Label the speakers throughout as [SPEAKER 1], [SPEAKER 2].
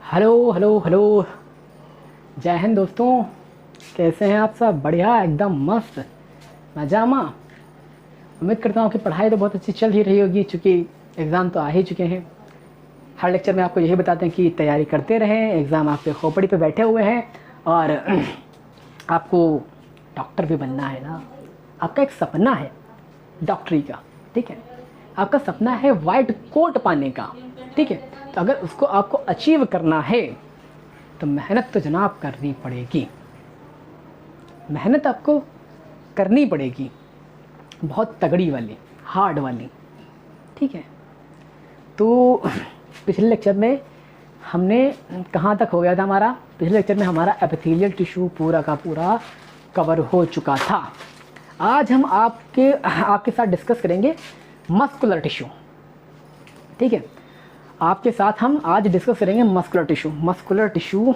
[SPEAKER 1] Hello hello hello. जय हिंद दोस्तों, कैसे हैं आप सब? बढ़िया, एकदम मस्त मजामा। उम्मीद करता हूँ कि पढ़ाई तो बहुत अच्छी चल ही रही होगी, चूँकि एग्ज़ाम तो आ ही चुके हैं। हर लेक्चर में आपको यही बताते हैं कि तैयारी करते रहें, एग्ज़ाम आपके खोपड़ी पे बैठे हुए हैं और आपको डॉक्टर भी बनना है ना। आपका एक सपना है डॉक्टरी का, ठीक है। आपका सपना है वाइट कोट पाने का, ठीक है। तो अगर उसको आपको अचीव करना है तो मेहनत तो जनाब करनी पड़ेगी। मेहनत आपको करनी पड़ेगी, बहुत तगड़ी वाली, हार्ड वाली, ठीक है। तो पिछले लेक्चर में हमने कहाँ तक हो गया था हमारा? पिछले लेक्चर में हमारा एपिथेलियल टिश्यू पूरा का पूरा कवर हो चुका था। आज हम आपके साथ डिस्कस करेंगे मस्कुलर टिश्यू, ठीक है। आपके साथ हम आज डिस्कस करेंगे मस्कुलर टिश्यू। मस्कुलर टिश्यू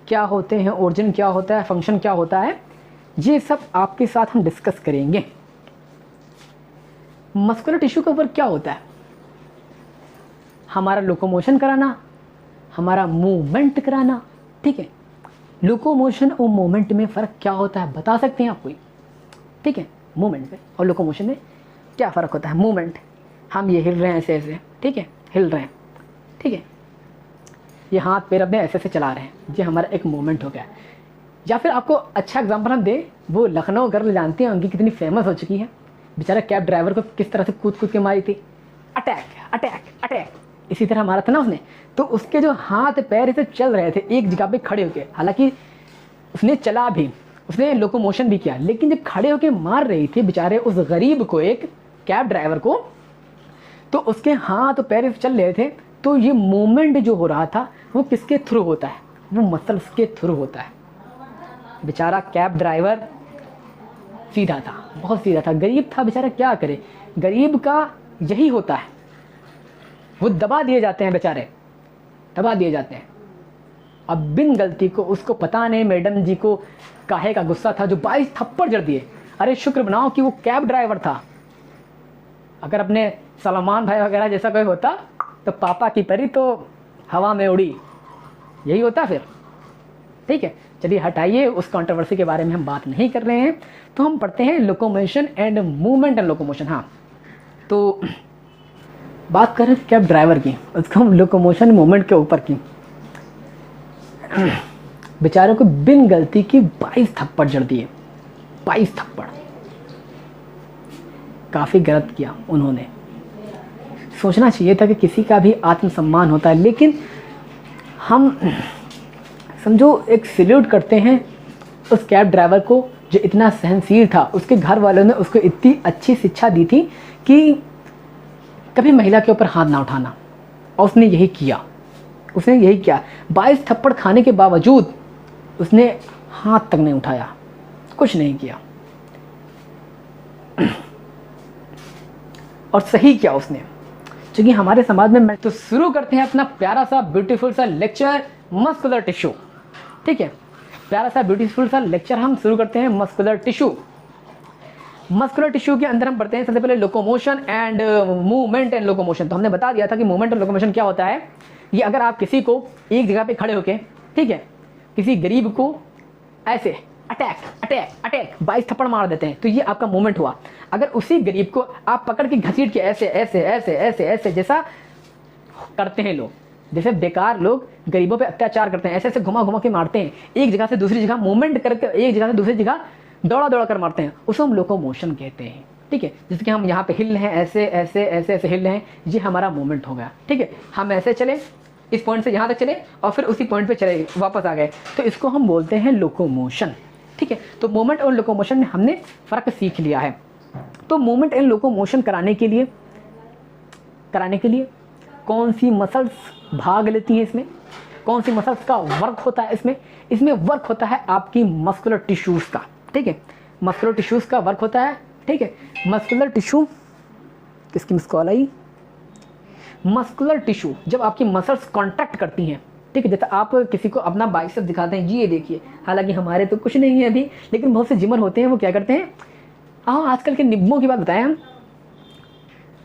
[SPEAKER 1] क्या होते हैं, ओरिजिन क्या होता है, फंक्शन क्या होता है, ये सब आपके साथ हम डिस्कस करेंगे। मस्कुलर टिश्यू के ऊपर क्या होता है? हमारा लोकोमोशन कराना, हमारा मूवमेंट कराना, ठीक है। लोकोमोशन और मूवमेंट में फ़र्क क्या होता है बता सकते हैं आप कोई? ठीक है, मूवमेंट में और लोकोमोशन में क्या फ़र्क होता है? मूवमेंट, हम ये हिल रहे हैं ऐसे ऐसे, ठीक है, हिल रहे हैं, ठीक है। ये हाथ पैर अपने ऐसे ऐसे चला रहे हैं, ये हमारा एक मूवमेंट हो गया। या फिर आपको अच्छा एग्जांपल हम दें, वो लखनऊ गर्ल जानती हैं, उनकी कितनी फेमस हो चुकी है। बेचारा कैब ड्राइवर को किस तरह से कूद कूद के मारी थी, अटैक अटैक अटैक, इसी तरह मारा था ना उसने। तो उसके जो हाथ पैर ऐसे चल रहे थे एक जगह पे खड़े होके, हालांकि उसने चला भी, उसने लोकोमोशन भी किया, लेकिन जब खड़े होके मार रही थी बेचारे उस गरीब को, एक कैब ड्राइवर को, तो उसके हाथ पैर चल रहे थे। तो ये मूवमेंट जो हो रहा था वो किसके थ्रू होता है? वो मसल्स के थ्रू होता है। बेचारा कैब ड्राइवर सीधा था, बहुत सीधा था, गरीब था बेचारा, क्या करे, गरीब का यही होता है। वो दबा दिए जाते हैं बेचारे, दबा दिए जाते हैं। अब बिन गलती को, उसको पता नहीं मैडम जी को काहे का गुस्सा था, जो 22 थप्पड़ जड़ दिए। अरे शुक्र बनाओ कि वो कैब ड्राइवर था। अगर अपने सलमान भाई वगैरह जैसा कोई होता तो पापा की परी तो हवा में उड़ी, यही होता फिर, ठीक है। चलिए हटाइए, उस कंट्रोवर्सी के बारे में हम बात नहीं कर रहे हैं। तो हम पढ़ते हैं locomotion and movement and locomotion. हाँ, तो बात करें कैब ड्राइवर की, उसको हम लोकोमोशन मूवमेंट के ऊपर की। बेचारों को बिन गलती की 22 थप्पड़ जड़ दिए, 22 थप्पड़। काफ़ी गलत किया उन्होंने। सोचना चाहिए था कि किसी का भी आत्मसम्मान होता है, लेकिन हम समझो एक सैल्यूट करते हैं उस कैब ड्राइवर को जो इतना सहनशील था। उसके घर वालों ने उसको इतनी अच्छी शिक्षा दी थी कि कभी महिला के ऊपर हाथ ना उठाना, और उसने यही किया, उसने यही किया। 22 थप्पड़ खाने के बावजूद उसने हाथ तक नहीं उठाया, कुछ नहीं किया, और सही किया उसने, क्योंकि हमारे समाज में। तो शुरू करते हैं अपना प्यारा सा ब्यूटीफुल सा लेक्चर मस्कुलर टिश्यू, ठीक है। प्यारा सा ब्यूटीफुल सा लेक्चर हम शुरू करते हैं मस्कुलर टिश्यू। मस्कुलर टिश्यू के अंदर हम पढ़ते हैं सबसे पहले locomotion and movement and locomotion. तो हमने बता दिया था कि मूवमेंट और लोकोमोशन क्या होता है। ये अगर आप किसी को एक जगह पे खड़े होके, ठीक है, किसी गरीब को ऐसे अटैक अटैक अटैक 22 थप्पड़ मार देते हैं, तो ये आपका मूवमेंट हुआ। अगर उसी गरीब को आप पकड़ के घसीट के ऐसे ऐसे ऐसे ऐसे ऐसे जैसा करते हैं लोग, जैसे बेकार लोग गरीबों पे अत्याचार करते हैं, ऐसे ऐसे घुमा घुमा के मारते हैं, एक जगह से दूसरी जगह मूवमेंट करके एक जगह से दूसरी जगह दौड़ा दौड़ा कर मारते हैं, उसको हम लोकोमोशन कहते हैं, ठीक है। जैसे कि हम यहाँ पे हिल रहे हैं, ऐसे ऐसे ऐसे ऐसे हिल रहे हैं, ये हमारा मूवमेंट हो गया, ठीक है। हम ऐसे चले, इस पॉइंट से यहाँ तक चले और फिर उसी पॉइंट पे चले वापस आ गए, तो इसको हम बोलते हैं लोकोमोशन, ठीक है। तो मूवमेंट और लोकोमोशन में हमने फ़र्क सीख लिया है। तो मूवमेंट एंड लोकोमोशन कराने के लिए कौन सी मसल्स भाग लेती हैं इसमें, कौन सी मसल्स का वर्क होता है इसमें वर्क होता है आपकी मस्कुलर टिश्यूज़ का, ठीक है। मस्कुलर टिश्यूज़ का वर्क होता है, ठीक है। मस्कुलर टिश्यू, किसकी मिस कॉल आई? मस्कुलर टिश्यू जब आपकी मसल्स कॉन्ट्रैक्ट करती हैं, ठीक है। जैसे आप किसी को अपना बाइसेप दिखाते हैं, ये देखिए, हालांकि हमारे तो कुछ नहीं है अभी, लेकिन बहुत से जिमर होते हैं, वो क्या करते हैं, आजकल के निब्बों की बात बताएं हम,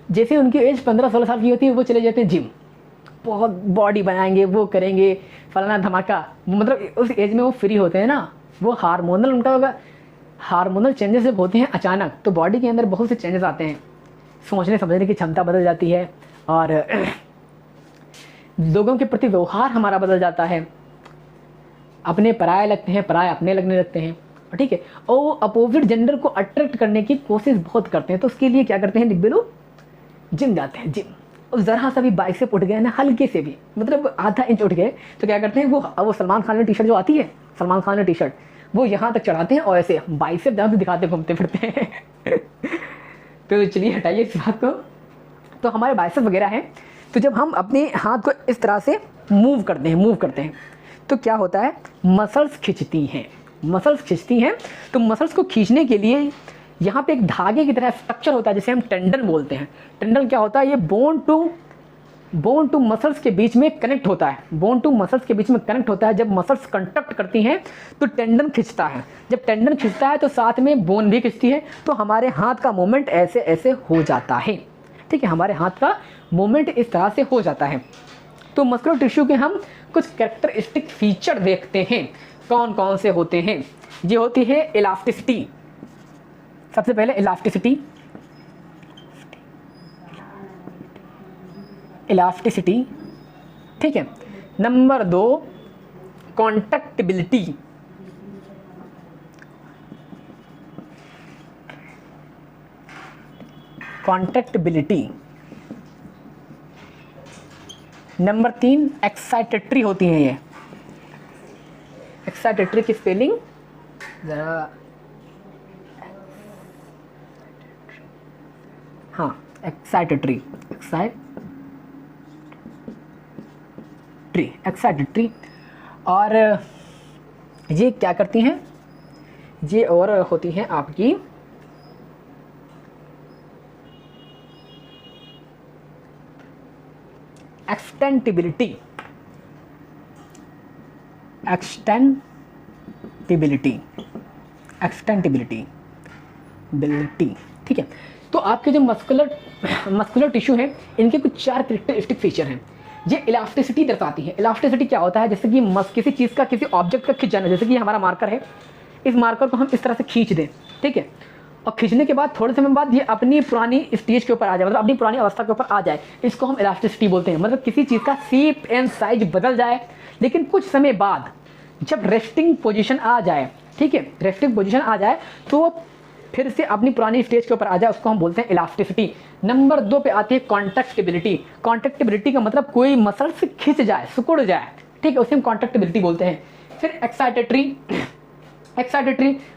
[SPEAKER 1] जैसे उनकी एज 15-16 साल की होती है वो चले जाते हैं जिम, बहुत बॉडी बनाएंगे, वो करेंगे फलाना धमाका, मतलब उस एज में वो फ्री होते हैं ना, वो हार्मोनल उनका होगा, हार्मोनल चेंजेस जब होते हैं अचानक तो बॉडी के अंदर बहुत से चेंजेस आते हैं, सोचने समझने की क्षमता बदल जाती है और लोगों के प्रति व्यवहार हमारा बदल जाता है, अपने पराये लगते हैं, पराये अपने लगने लगते हैं, ठीक है। और अपोजिट जेंडर को अट्रैक्ट करने की कोशिश बहुत करते हैं, तो उसके लिए क्या करते हैं डिब्बे लोग, जिम जाते हैं, जिम। और ज़रा सा भी बाइसेप उठ गए ना, हल्के से भी, मतलब आधा इंच उठ गए, तो क्या करते हैं वो सलमान खान ने टी शर्ट जो आती है, सलमान खान ने टी शर्ट वो यहाँ तक चढ़ाते हैं और ऐसे बाइसेप जहाँ दिखाते घूमते फिरते हैं। तो चलिए हटाइए इस बात को। तो हमारे बाइसेप वगैरह हैं, तो जब हम अपने हाथ को इस तरह से मूव करते हैं तो क्या होता है, मसल्स खिंचती हैं। तो मसल्स को खींचने के लिए यहाँ पे एक धागे की तरह स्ट्रक्चर होता है जिसे हम टेंडन बोलते हैं। टेंडन क्या होता है, ये बोन टू मसल्स के बीच में कनेक्ट होता है। जब मसल्स कंट्रैक्ट करती हैं तो टेंडन खिंचता है, जब टेंडन खिंचता है तो साथ में बोन भी खिंचती है, तो हमारे हाथ का मूवमेंट ऐसे ऐसे हो जाता है, ठीक है, हमारे हाथ का मूवमेंट इस तरह से हो जाता है। तो मस्कुलर टिश्यू के हम कुछ कैरेक्टरिस्टिक फीचर देखते हैं, कौन कौन से होते हैं। ये होती है इलास्टिसिटी, सबसे पहले इलास्टिसिटी, ठीक है। नंबर 2 कॉन्ट्रैक्टिबिलिटी, नंबर 3 एक्साइटेटरी होती हैं। ये एक्साइटेटरी की स्पेलिंग जरा, हाँ, एक्साइटेटरी और ये क्या करती हैं, ये और होती हैं आपकी एक्सटेंटिबिलिटी, ठीक है। तो आपके जो मस्कुलर टिश्यू है, इनके कुछ 4 कैरेक्टरिस्टिक फीचर हैं। ये इलास्टिसिटी दर्शाती है। इलास्टिसिटी क्या होता है, जैसे कि किसी चीज़ का, किसी ऑब्जेक्ट का खिंच जाना, जैसे कि हमारा मार्कर है, इस मार्कर को हम इस तरह से खींच दें, ठीक है, और खींचने के बाद थोड़े समय बाद ये अपनी पुरानी स्टेज के ऊपर आ जाए, मतलब अपनी पुरानी अवस्था के ऊपर आ जाए, इसको हम इलास्टिसिटी बोलते हैं। मतलब किसी चीज़ का शेप एंड साइज बदल जाए, लेकिन कुछ समय बाद जब रेस्टिंग पोजीशन आ जाए, ठीक है, रेस्टिंग पोजीशन आ जाए तो फिर से अपनी पुरानी स्टेज के ऊपर आ जाए, उसको हम बोलते हैं इलास्टिसिटी। नंबर 2 पे आती है कॉन्ट्रैक्टिबिलिटी का मतलब कोई मसल से खिंच जाए, सिकुड़ जाए, ठीक है, उसे हम कॉन्ट्रैक्टिबिलिटी बोलते हैं। फिर एक्साइटेटरी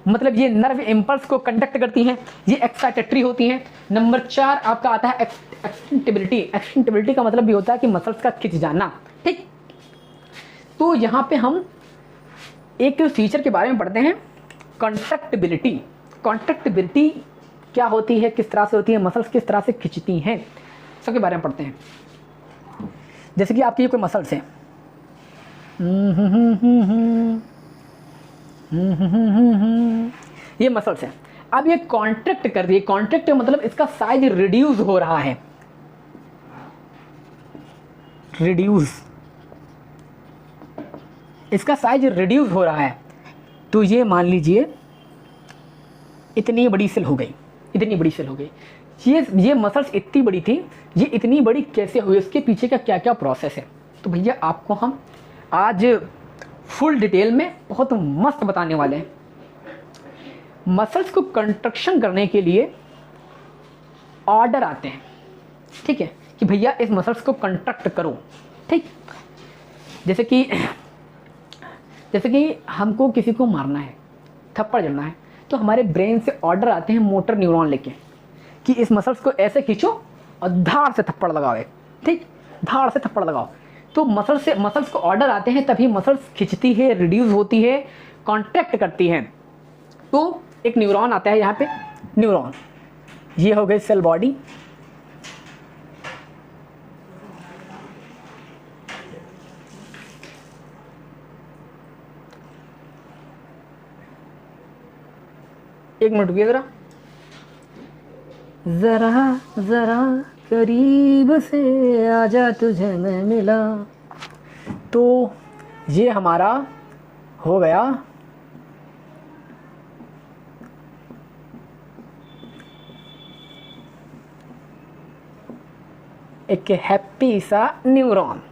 [SPEAKER 1] मतलब ये नर्व इम्पल्स को कंडक्ट करती हैं, ये एक्साइटेटरी होती हैं। नंबर 4 आपका आता है एक्सटेंटिबिलिटी का मतलब भी होता है कि मसल्स का खिंच जाना, ठीक। तो यहाँ पे हम एक फीचर के बारे में पढ़ते हैं, कॉन्ट्रैक्टिबिलिटी क्या होती है, किस तरह से होती है, मसल्स किस तरह से खिंचती हैं, सबके बारे में पढ़ते हैं। जैसे कि आपकी ये कोई मसल्स है, ये मसल्स है, अब ये कॉन्ट्रैक्ट कर रही है। कॉन्ट्रैक्ट मतलब इसका साइज रिड्यूस हो रहा है, इसका साइज रिड्यूस हो रहा है। तो ये मान लीजिए इतनी बड़ी सेल हो गई, ये मसल्स इतनी बड़ी थी, ये इतनी बड़ी कैसे हुई, इसके पीछे का क्या क्या प्रोसेस है, तो भैया आपको हम आज फुल डिटेल में बहुत मस्त बताने वाले हैं। मसल्स को कंट्रक्शन करने के लिए ऑर्डर आते हैं, ठीक है, कि भैया इस मसल्स को कंट्रैक्ट करो, ठीक। जैसे कि हमको किसी को मारना है, थप्पड़ जड़ना है, तो हमारे ब्रेन से ऑर्डर आते हैं मोटर न्यूरॉन लेके कि इस मसल्स को ऐसे खींचो और धाड़ से थप्पड़ लगाओ, ठीक, धाड़ से थप्पड़ लगाओ। तो मसल्स को ऑर्डर आते हैं, तभी मसल्स खिंचती है, रिड्यूस होती है, कॉन्ट्रैक्ट करती है। तो एक न्यूरॉन आता है यहाँ पे, न्यूरॉन, ये हो गई सेल बॉडी, एक मिनट रुकिए जरा, करीब से आजा तुझे मैं मिला। तो ये हमारा हो गया एक हैप्पी सा न्यूरॉन,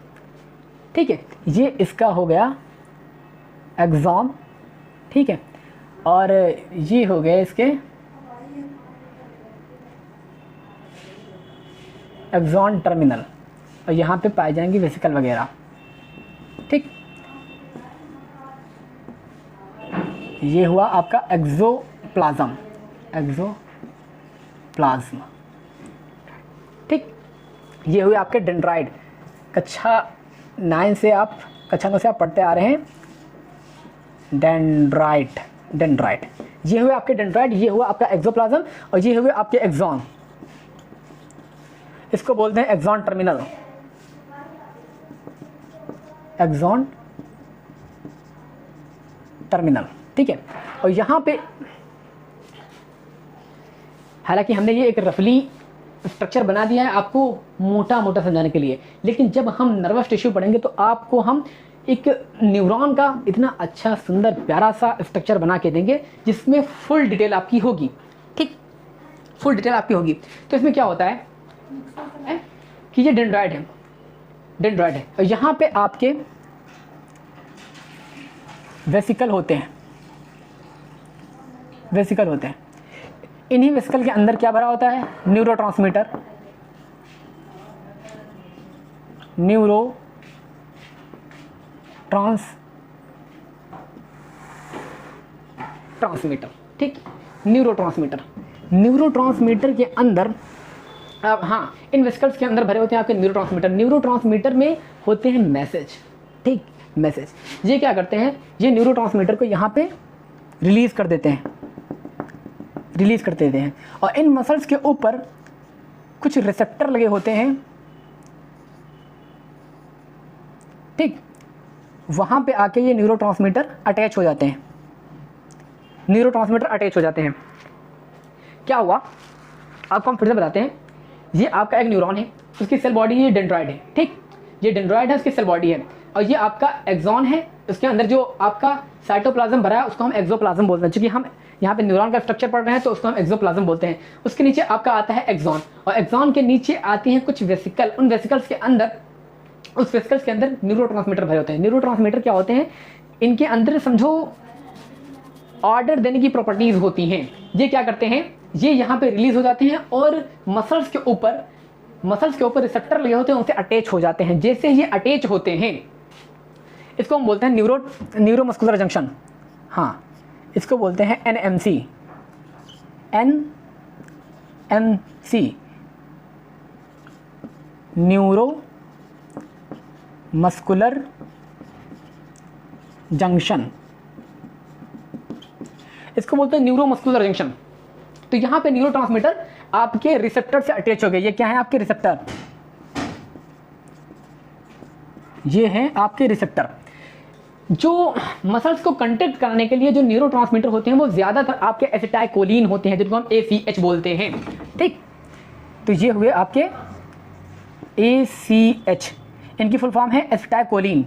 [SPEAKER 1] ठीक है। ये इसका हो गया एक्सॉन, ठीक है। और ये हो गए इसके एक्सॉन टर्मिनल, और यहाँ पे पाए जाएंगे वेसिकल वगैरह, ठीक। ये हुआ आपका एक्सोप्लाज्म, एक्सोप्लाज्म, ठीक। ये हुए आपके डेंड्राइट। कक्षा 9 से आप पढ़ते आ रहे हैं डेंड्राइट। ये हुए आपके डेंड्राइट, ये हुआ आपका एक्सोप्लाज्म, और ये हुए आपके एक्सॉन। इसको बोलते हैं एक्सॉन टर्मिनल, एक्सॉन टर्मिनल, ठीक है। और यहाँ पे हालांकि हमने ये एक रफली स्ट्रक्चर बना दिया है आपको मोटा मोटा समझाने के लिए, लेकिन जब हम नर्वस टिश्यू पढ़ेंगे तो आपको हम एक न्यूरॉन का इतना अच्छा सुंदर प्यारा सा स्ट्रक्चर बना के देंगे जिसमें फुल डिटेल आपकी होगी, ठीक, फुल डिटेल आपकी होगी। तो इसमें क्या होता है कि ये डेंड्राइट है, और यहाँ पे आपके वेसिकल होते हैं, इन्हीं वेसिकल के अंदर क्या भरा होता है, न्यूरोट्रांसमीटर, ठीक। न्यूरोट्रांसमीटर के अंदर अब हाँ, इन वेसिकल्स के अंदर भरे होते हैं आपके न्यूरोट्रांसमीटर में होते हैं मैसेज, ठीक, मैसेज। ये क्या करते हैं, ये न्यूरोट्रांसमीटर को यहाँ पे रिलीज कर देते हैं, और इन मसल्स के ऊपर कुछ रिसेप्टर लगे होते हैं, ठीक। वहाँ पे आके ये न्यूरोट्रांसमीटर अटैच हो जाते हैं। क्या हुआ आपको हम फिर से बताते हैं। ये आपका एक न्यूरॉन है, उसकी सेल बॉडी ये डेंड्राइट है, ठीक। ये डेंड्राइट है, उसकी सेल बॉडी है, और ये आपका एक्सॉन है। उसके अंदर जो आपका साइटोप्लाज्म भरा है उसको हम एक्सोप्लाज्म बोलते हैं, क्योंकि हम यहाँ पे न्यूरॉन का स्ट्रक्चर पढ़ रहे हैं तो उसको हम एक्सोप्लाज्म बोलते हैं। उसके नीचे आपका आता है एक्सॉन, और एक्सॉन के नीचे आती हैं कुछ वेसिकल। उन वेसिकल्स के अंदर न्यूरोट्रांसमीटर भरे होते हैं। न्यूरोट्रांसमीटर क्या होते हैं, इनके अंदर समझो ऑर्डर देने की प्रॉपर्टीज होती हैं। ये क्या करते हैं, ये यहाँ पे रिलीज हो जाते हैं और मसल्स के ऊपर रिसेप्टर लगे होते हैं, उनसे अटैच हो जाते हैं। जैसे ये अटैच होते हैं इसको हम बोलते हैं न्यूरोमस्कुलर जंक्शन, हाँ, इसको बोलते हैं एनएमसी, न्यूरो मस्कुलर जंक्शन, इसको बोलते हैं न्यूरोमस्कुलर जंक्शन। तो यहां पे न्यूरोट्रांसमीटर आपके रिसेप्टर से अटैच हो गए। ये क्या है आपके रिसेप्टर, ये हैं आपके रिसेप्टर। जो मसल्स को कंटेक्ट करने के लिए जो न्यूरोट्रांसमीटर होते हैं वो ज्यादातर आपके एसिटाइलकोलिन होते हैं, जिनको हम ACH बोलते हैं, ठीक। तो ये हुए आपके ACH, इनकी फुल फॉर्म है एसिटाइलकोलिन,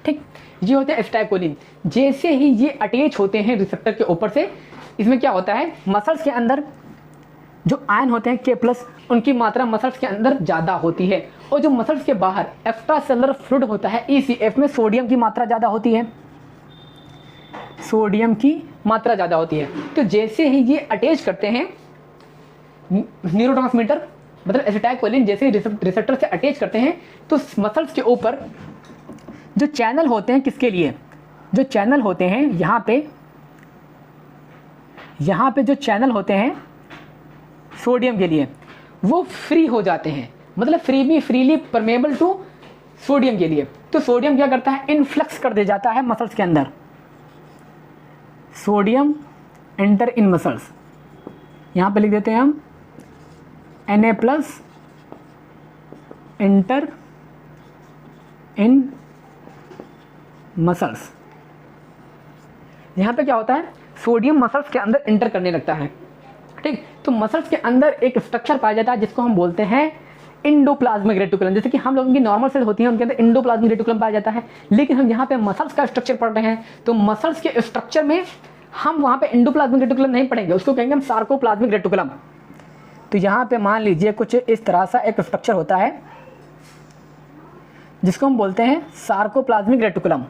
[SPEAKER 1] ठीक। ये होते हैं एसिटाइलकोलिन। जैसे ही ये अटैच होते हैं रिसेप्टर के ऊपर से, इसमें क्या होता है, मसल्स के अंदर जो आयन होते हैं K+, उनकी मात्रा मसल्स के अंदर ज़्यादा होती है, और जो मसल्स के बाहर एक्स्ट्रा सेलुलर फ्लूइड होता है ECF में सोडियम की मात्रा ज़्यादा होती है, तो जैसे ही ये अटैच करते हैं न्यूरोट्रांसमीटर मतलब एसिटाइलकोलिन, जैसे ही रिसेप्टर से अटैच करते हैं तो मसल्स के ऊपर जो चैनल होते हैं, किसके लिए, जो चैनल होते हैं यहाँ पे जो चैनल होते हैं सोडियम के लिए, वो फ्री हो जाते हैं, मतलब फ्रीली परमेबल टू सोडियम के लिए। तो सोडियम क्या करता है, इनफ्लक्स कर दे जाता है मसल्स के अंदर, सोडियम एंटर इन मसल्स। यहाँ पे लिख देते हैं हम Na+ एंटर इन मसल्स। यहाँ पे क्या होता है, सोडियम मसल्स के अंदर इंटर करने लगता है। ठीक, तो मसल्स के अंदर एक स्ट्रक्चर पाया जाता है जिसको हम बोलते हैं इंडोप्लाज्मिक रेटिकुलम। जैसे कि हम लोगों की नॉर्मल सेल होती हैं उनके अंदर इंडोप्लाज्मिक रेटिकुलम पाया जाता है, लेकिन हम यहाँ पे मसल्स का स्ट्रक्चर पढ़ रहे हैं तो मसल्स के स्ट्रक्चर में हम वहाँ पे इंडोप्लाज्मिक रेटिकुलम नहीं पढ़ेंगे, उसको कहेंगे हम सार्कोप्लाज्मिक रेटिकुलम। तो यहाँ पे मान लीजिए कुछ इस तरह सा एक स्ट्रक्चर होता है जिसको हम बोलते हैं sarcoplasmic reticulum.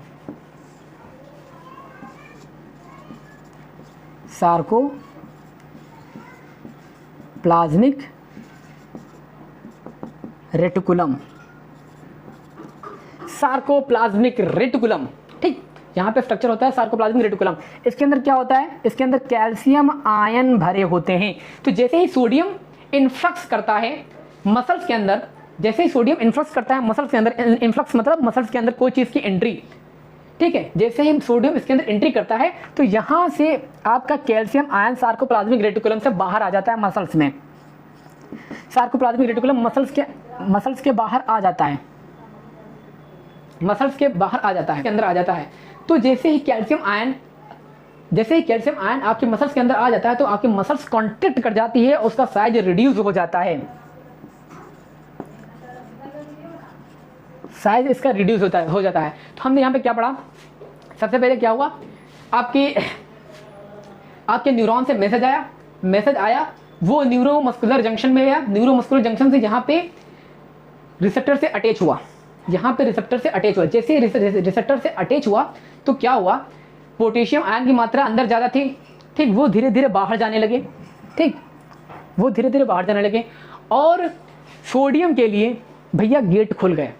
[SPEAKER 1] Sarcoplasmic reticulum, sarcoplasmic reticulum. ठीक, यहाँ पे स्ट्रक्चर होता है सार्कोप्लाज्मिक रेटिकुलम। इसके अंदर क्या होता है, इसके अंदर कैल्शियम आयन भरे होते हैं। तो जैसे ही सोडियम इन्फ्लक्स करता है मसल्स के अंदर, जैसे ही सोडियम इन्फ्लक्स करता है मसल्स के अंदर, इन्फ्लक्स मतलब मसल्स के अंदर कोई चीज़ की एंट्री, ठीक है, जैसे ही सोडियम इसके अंदर एंट्री करता है तो यहाँ से आपका कैल्शियम आयन सार्कोप्लाज्मिक रेटिकुलम से बाहर आ जाता है मसल्स में। सार्कोप्लाज्मिक रेटिकुलम मसल्स के बाहर आ जाता है, मसल्स के बाहर आ जाता है, के अंदर आ जाता है। तो जैसे ही कैल्शियम आयन आपके मसल्स के अंदर आ जाता है तो आपकी मसल्स कॉन्ट्रैक्ट कर जाती है, उसका साइज रिड्यूस हो जाता है, साइज इसका रिड्यूस हो जाता है। तो हमने यहाँ पे क्या पढ़ा, सबसे पहले क्या हुआ, आपके न्यूरॉन से मैसेज आया, वो न्यूरोमस्कुलर जंक्शन में गया, न्यूरोमस्कुलर जंक्शन से यहाँ पे रिसेप्टर से अटैच हुआ, जैसे रिसेप्टर से अटैच हुआ तो क्या हुआ, पोटेशियम आयन की मात्रा अंदर ज़्यादा थी, ठीक, वो धीरे धीरे बाहर जाने लगे, और सोडियम के लिए भैया गेट खुल गए,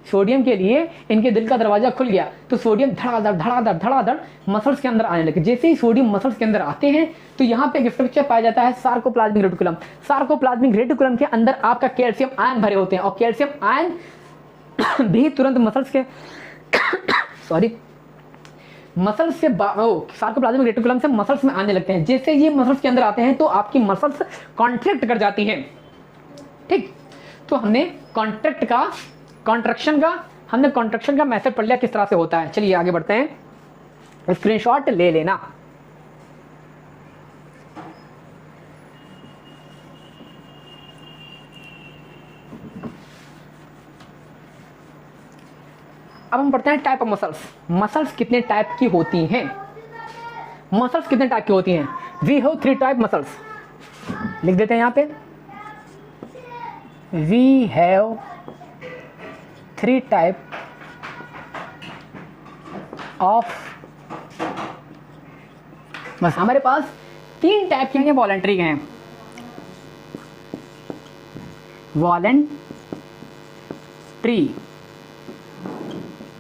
[SPEAKER 1] सोडियम के लिए इनके दिल का दरवाजा खुल गया। तो सोडियम धड़ाधड़ मसल्स के अंदर आने लगे। जैसे ही सोडियम मसल्स के अंदर आते हैं तो यहाँ पे एक स्ट्रक्चर पाया जाता है सार्कोप्लाज्मिक रेटिकुलम। सार्कोप्लाज्मिक रेटिकुलम के अंदर आपका कैल्शियम आयन भरे होते हैं और कैल्शियम आयन भी तुरंत मसल्स के सार्कोप्लाज्मिक रेटिकुलम से मसल्स में आने लगते हैं। जैसे ये मसल्स के अंदर आते हैं तो आपकी मसल्स कॉन्ट्रैक्ट कर जाती है। ठीक, तो हमने कॉन्ट्रैक्शन का मेथड पढ़ लिया किस तरह से होता है। चलिए आगे बढ़ते हैं, स्क्रीनशॉट ले लेना। अब हम पढ़ते हैं टाइप ऑफ मसल्स कितने टाइप की होती हैं। वी हैव 3 टाइप मसल्स, लिख देते हैं यहाँ पे, वी हैव 3 टाइप ऑफ बस हमारे पास 3 टाइप के हैं, वॉलेंट्री के हैं, वॉलेंट्री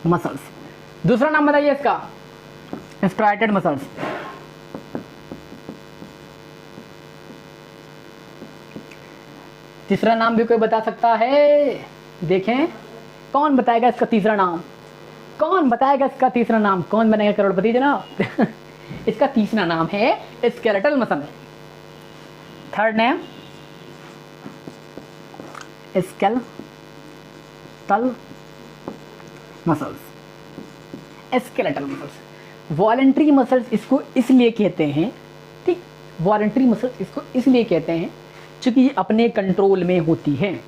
[SPEAKER 1] मसल्स। दूसरा नाम बताइए इसका, स्ट्राइटेड मसल्स। तीसरा नाम भी कोई बता सकता है? देखें कौन बताएगा इसका तीसरा नाम, कौन बनेगा करोड़पति जनाब? इसका तीसरा नाम है skeletal muscle. Third name skeletal muscles. Skeletal muscles, voluntary muscles इसको इसलिए कहते हैं, ठीक, वॉलेंट्री मसल्स इसको इसलिए कहते हैं क्योंकि ये अपने कंट्रोल में होती हैं।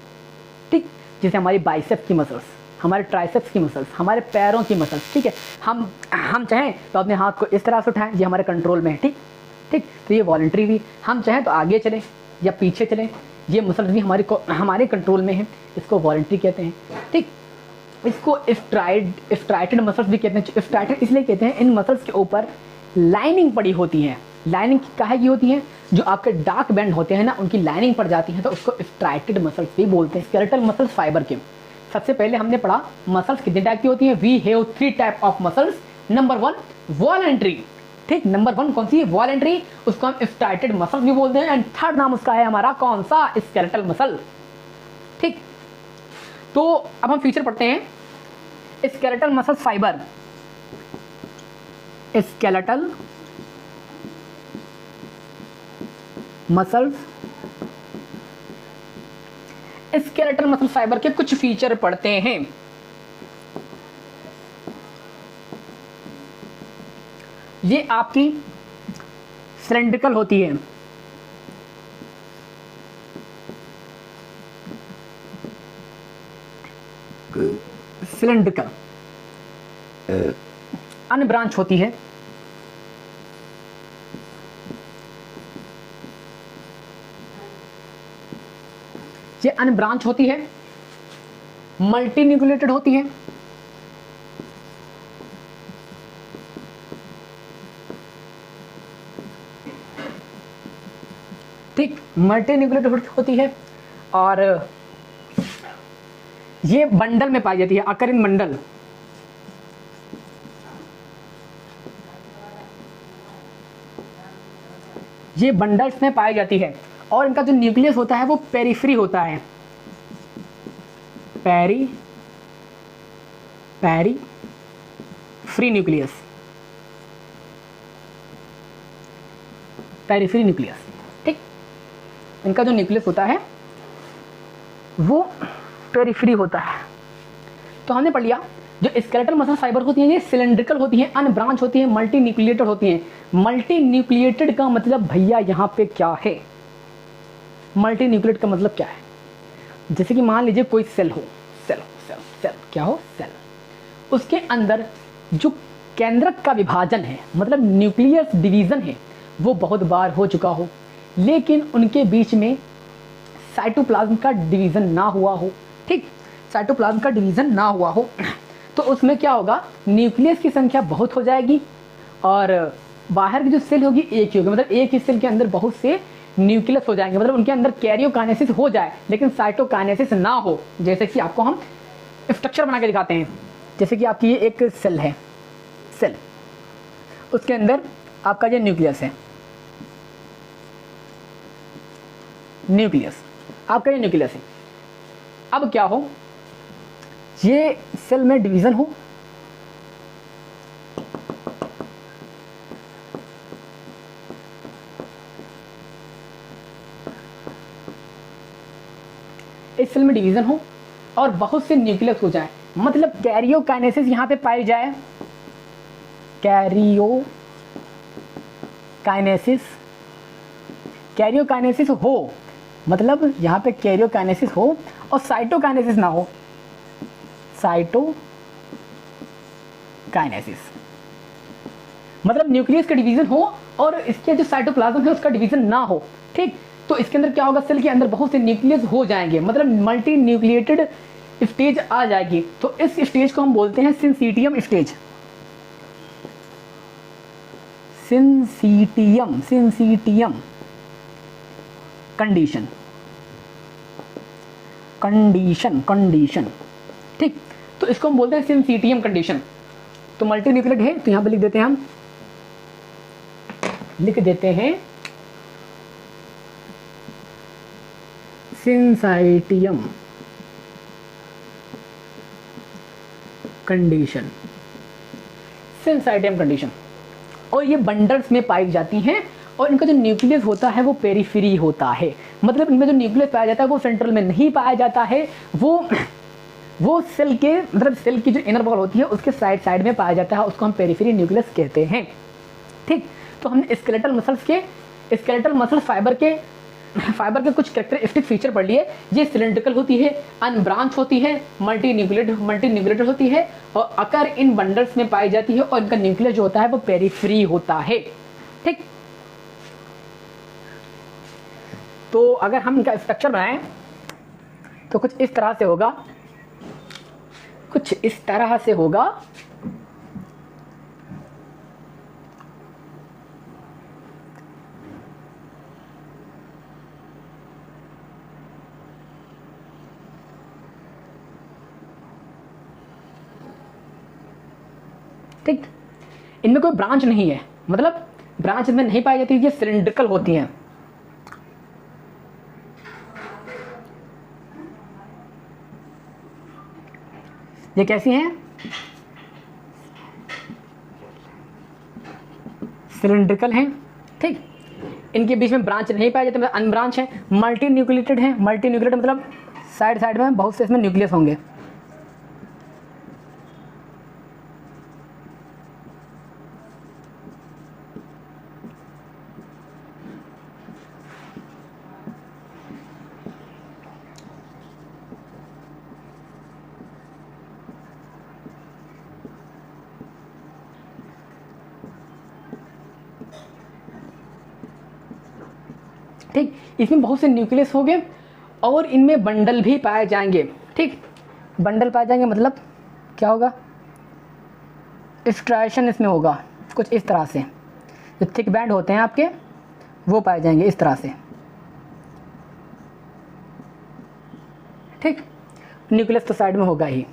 [SPEAKER 1] ठीक, जैसे हमारी बाइसेप्स की मसल्स, हमारे ट्राइसेप्स की मसल्स, हमारे पैरों की मसल्स। ठीक है, हम चाहें तो अपने हाथ को इस तरह से उठाएं, ये हमारे कंट्रोल में है। ठीक, तो ये वॉलेंट्री भी, हम चाहें तो आगे चलें या पीछे चलें, ये मसल्स भी हमारे कंट्रोल में है, इसको वॉलेंट्री कहते हैं। ठीक, इसको स्ट्राइटेड मसल्स भी कहते हैं। स्ट्राइटेड इसलिए कहते हैं, इन मसल्स के ऊपर लाइनिंग पड़ी होती है। लाइनिंग काहे की होती है? जो आपके डार्क बैंड होते हैं ना, उनकी लाइनिंग पड़ जाती है, तो उसको स्ट्राइटेड मसल्स भी बोलते हैं। स्केलेटल मसल्स फाइबर के। सबसे पहले हमने पढ़ा मसल्स कितने टाइप की होती हैं। We have 3 type of muscles. Number 1 voluntary. ठीक, नंबर 1 कौन सी है? वॉलेंट्री, उसको हम स्ट्राइटेड मसल्स भी बोलते हैं। एंड थर्ड नाम उसका है हमारा कौन सा? Skeletal muscle. ठीक, तो अब हम फीचर पढ़ते हैं skeletal muscle fibre. Skeletal muscles, skeletal muscle fibre के कुछ फीचर पढ़ते हैं। ये आपकी सिलेंड्रिकल होती है। सिलेंड्रिकल अनब्रांच होती है। ये अनब्रांच होती है, मल्टी न्यूक्लिएटेड होती है। ठीक, मल्टी न्यूक्लिएटेड होती है और ये बंडल में पाई जाती है, अकर इन बंडल। ये बंडल्स में पाई जाती है और इनका जो न्यूक्लियस होता है वो पेरिफ्री होता है। Free nucleus, periphery nucleus. ठीक, इनका जो न्यूक्लियस होता है वो पेरिफ्री होता है। तो हमने पढ़ लिया जो स्केलेटल मसल फाइबर होती हैं ये सिलेंड्रिकल होती हैं, अनब्रांच होती हैं, मल्टी न्यूक्लिएटेड होती हैं। मल्टी न्यूक्लिएटेड का मतलब भैया यहाँ पे क्या है? मल्टी न्यूक्लिएटेड का मतलब क्या है? जैसे कि मान लीजिए कोई सेल हो, सेल क्या हो? सेल। उसके अंदर जो केंद्रक का विभाजन है, मतलब न्यूक्लियस डिवीजन है, वो बहुत बार हो चुका हो, लेकिन उनके बीच में साइटोप्लाज्म का डिवीजन ना हुआ हो। ठीक, साइटोप्लाज्म का डिवीजन ना हुआ हो तो उसमें क्या होगा? न्यूक्लियस की संख्या बहुत हो जाएगी और बाहर की जो सेल होगी एक ही होगी। मतलब एक ही सेल के अंदर बहुत से न्यूक्लियस हो जाएंगे, मतलब उनके अंदर कैरियोकाइनेसिस हो जाए लेकिन साइटोकाइनेसिस ना हो। जैसे कि आपको हम स्ट्रक्चर बना के दिखाते हैं। जैसे कि आपकी ये एक सेल है, सेल, उसके अंदर आपका ये न्यूक्लियस है, न्यूक्लियस, आपका ये न्यूक्लियस है। अब क्या हो, ये सेल में डिवीजन हो, इस सेल में डिवीजन हो और बहुत से न्यूक्लियस हो जाए, मतलब कैरियोकाइनेसिस यहाँ पे पाई जाए। कैरियोकाइनेसिस हो, मतलब यहाँ पे कैरियोकाइनेसिस हो और साइटोकाइनेसिस ना हो। साइटोकाइनेसिस मतलब न्यूक्लियस का डिवीजन हो और इसके जो साइटोप्लाज्म है उसका डिवीजन ना हो। ठीक, तो इसके अंदर क्या होगा? सेल के अंदर बहुत से न्यूक्लियस हो जाएंगे, मतलब मल्टी न्यूक्लिएटेड स्टेज आ जाएगी। तो इस स्टेज को हम बोलते हैं सिंसीटियम स्टेज। Syncytium condition. ठीक, तो इसको हम बोलते हैं सिंसीटियम कंडीशन। तो मल्टी न्यूक्लिएटेड है तो यहां पे लिख देते हैं, हम लिख देते हैं सिंसाइटियम कंडीशन। और ये बंडल्स में पाई जाती हैं और इनका जो न्यूक्लियस होता है वो पेरिफेरी होता है। मतलब इनमें जो न्यूक्लियस पाया जाता है वो सेंट्रल में नहीं पाया जाता है, वो सेल के, मतलब सेल की जो इनर वॉल होती है उसके साइड में पाया जाता है, उसको हम पेरिफेरी न्यूक्लियस कहते हैं। ठीक, तो हमने स्केलेटल मसल्स फाइबर के कुछ कैरेक्टरिस्टिक फीचर पढ़ लिए। ये सिलेंड्रिकल होती है, अनब्रांच होती है, मल्टी न्यूक्लिएटेड होती है और अकर इन बंडल्स में पाई जाती है और इनका न्यूक्लियस जो होता है वो पेरिफेरी होता है। ठीक, तो अगर हम इनका स्ट्रक्चर बनाएं तो कुछ इस तरह से होगा। ठीक, इनमें कोई ब्रांच नहीं है, मतलब ब्रांच इनमें नहीं पाई जाती, ये सिलेंड्रिकल होती हैं। ये कैसी हैं? सिलेंड्रिकल हैं। ठीक, इनके बीच में ब्रांच नहीं पाए जाते, मतलब अनब्रांच है। मल्टी न्यूक्लिएटेड है, मतलब साइड में बहुत से इसमें न्यूक्लियस होंगे। ठीक, इसमें बहुत से न्यूक्लियस होंगे और इनमें बंडल भी पाए जाएंगे। ठीक, बंडल पाए जाएंगे मतलब क्या होगा, स्ट्राइशन इसमें होगा कुछ इस तरह से, जो थिक बैंड होते हैं आपके वो पाए जाएंगे इस तरह से। ठीक, न्यूक्लियस तो साइड में होगा ही।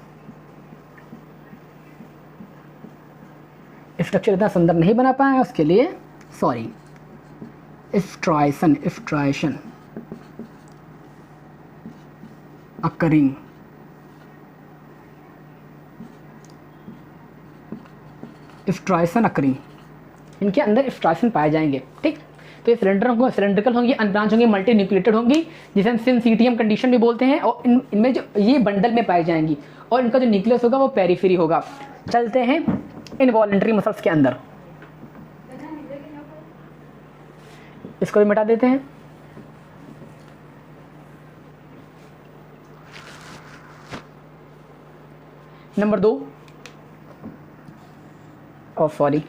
[SPEAKER 1] स्ट्रक्चर इतना सुंदर नहीं बना पाए उसके लिए sorry. Striation occurring, striation occurring, इनके अंदर स्ट्राइशन पाए जाएंगे। ठीक, तो ये सिलेंडर होंगे, सिलेंड्रिकल होंगी, अनब्रांच होंगी, मल्टी न्यूक्लिएटेड होंगी, जिसे हम सिनसीटियम कंडीशन भी बोलते हैं। और इनमें जो ये बंडल में पाई जाएंगी और इनका जो न्यूक्लियस होगा वो पेरिफेरी होगा। चलते हैं इनवॉलेंटरी मसल्स के अंदर, इसको भी मिटा देते हैं। नंबर 2, और sorry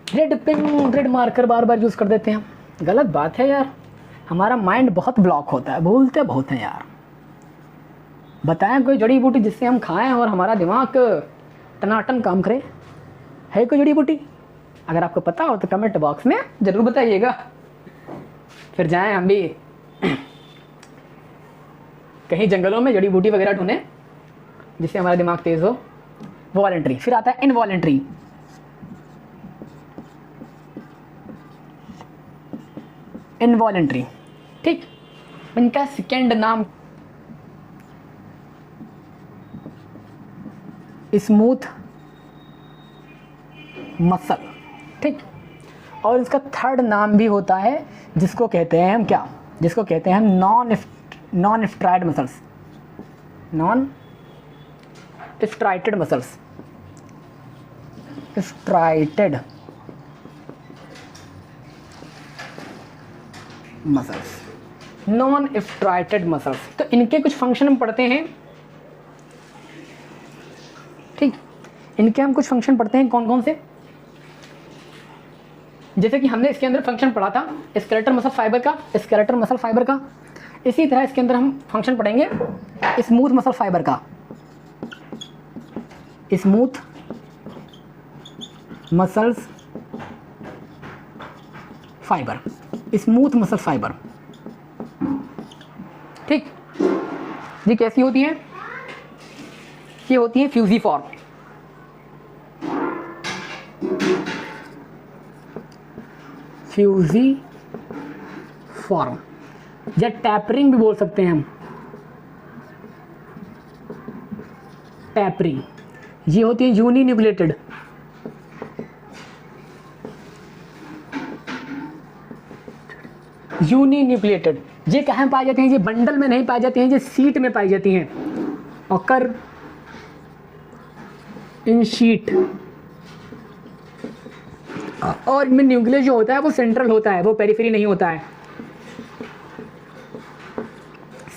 [SPEAKER 1] red pen, red marker बार बार यूज़ कर देते हैं, गलत बात है यार। हमारा माइंड बहुत ब्लॉक होता है, भूलते बहुत हैं यार। बताएं कोई जड़ी बूटी जिससे हम खाएं और हमारा दिमाग टनाटन काम करे, है कोई जड़ी बूटी? अगर आपको पता हो तो कमेंट बॉक्स में ज़रूर बताइएगा, फिर जाएं हम भी कहीं जंगलों में जड़ी बूटी वगैरह ढूंढें जिससे हमारा दिमाग तेज़ हो। वॉलेंट्री, फिर आता है इनवॉलेंट्री। इनवॉलेंट्री, ठीक, इनका सेकेंड नाम स्मूथ मसल। ठीक, और इसका थर्ड नाम भी होता है जिसको कहते हैं हम क्या, जिसको कहते हैं हम non STRIDE muscles, non striated muscles, striated muscles, non striated muscles. तो इनके कुछ फंक्शन हम पढ़ते हैं। ठीक, इनके हम कुछ फंक्शन पढ़ते हैं, कौन कौन से, जैसे कि हमने इसके अंदर फंक्शन पढ़ा था स्केलेटल मसल फाइबर का, स्केलेटल मसल फाइबर का। इसी तरह इसके अंदर हम फंक्शन पढ़ेंगे स्मूथ मसल फाइबर का, smooth muscles fibre, smooth muscle fibre. ठीक, ये कैसी होती है, ये होती है फ्यूजिफॉर्म, फ्यूजिफॉर्म या टैपरिंग भी बोल सकते हैं हम, टैपरिंग। ये होती है यूनिन्यूक्लिएटेड, यूनिन्यूक्लिएटेड। ये कहाँ पाई जाती हैं, ये बंडल में नहीं पाई जाती हैं, ये सीट में पाई जाती हैं, ऑकर इन शीट। और इनमें न्यूक्लियस जो होता है वो सेंट्रल होता है, वो पेरिफेरी नहीं होता है,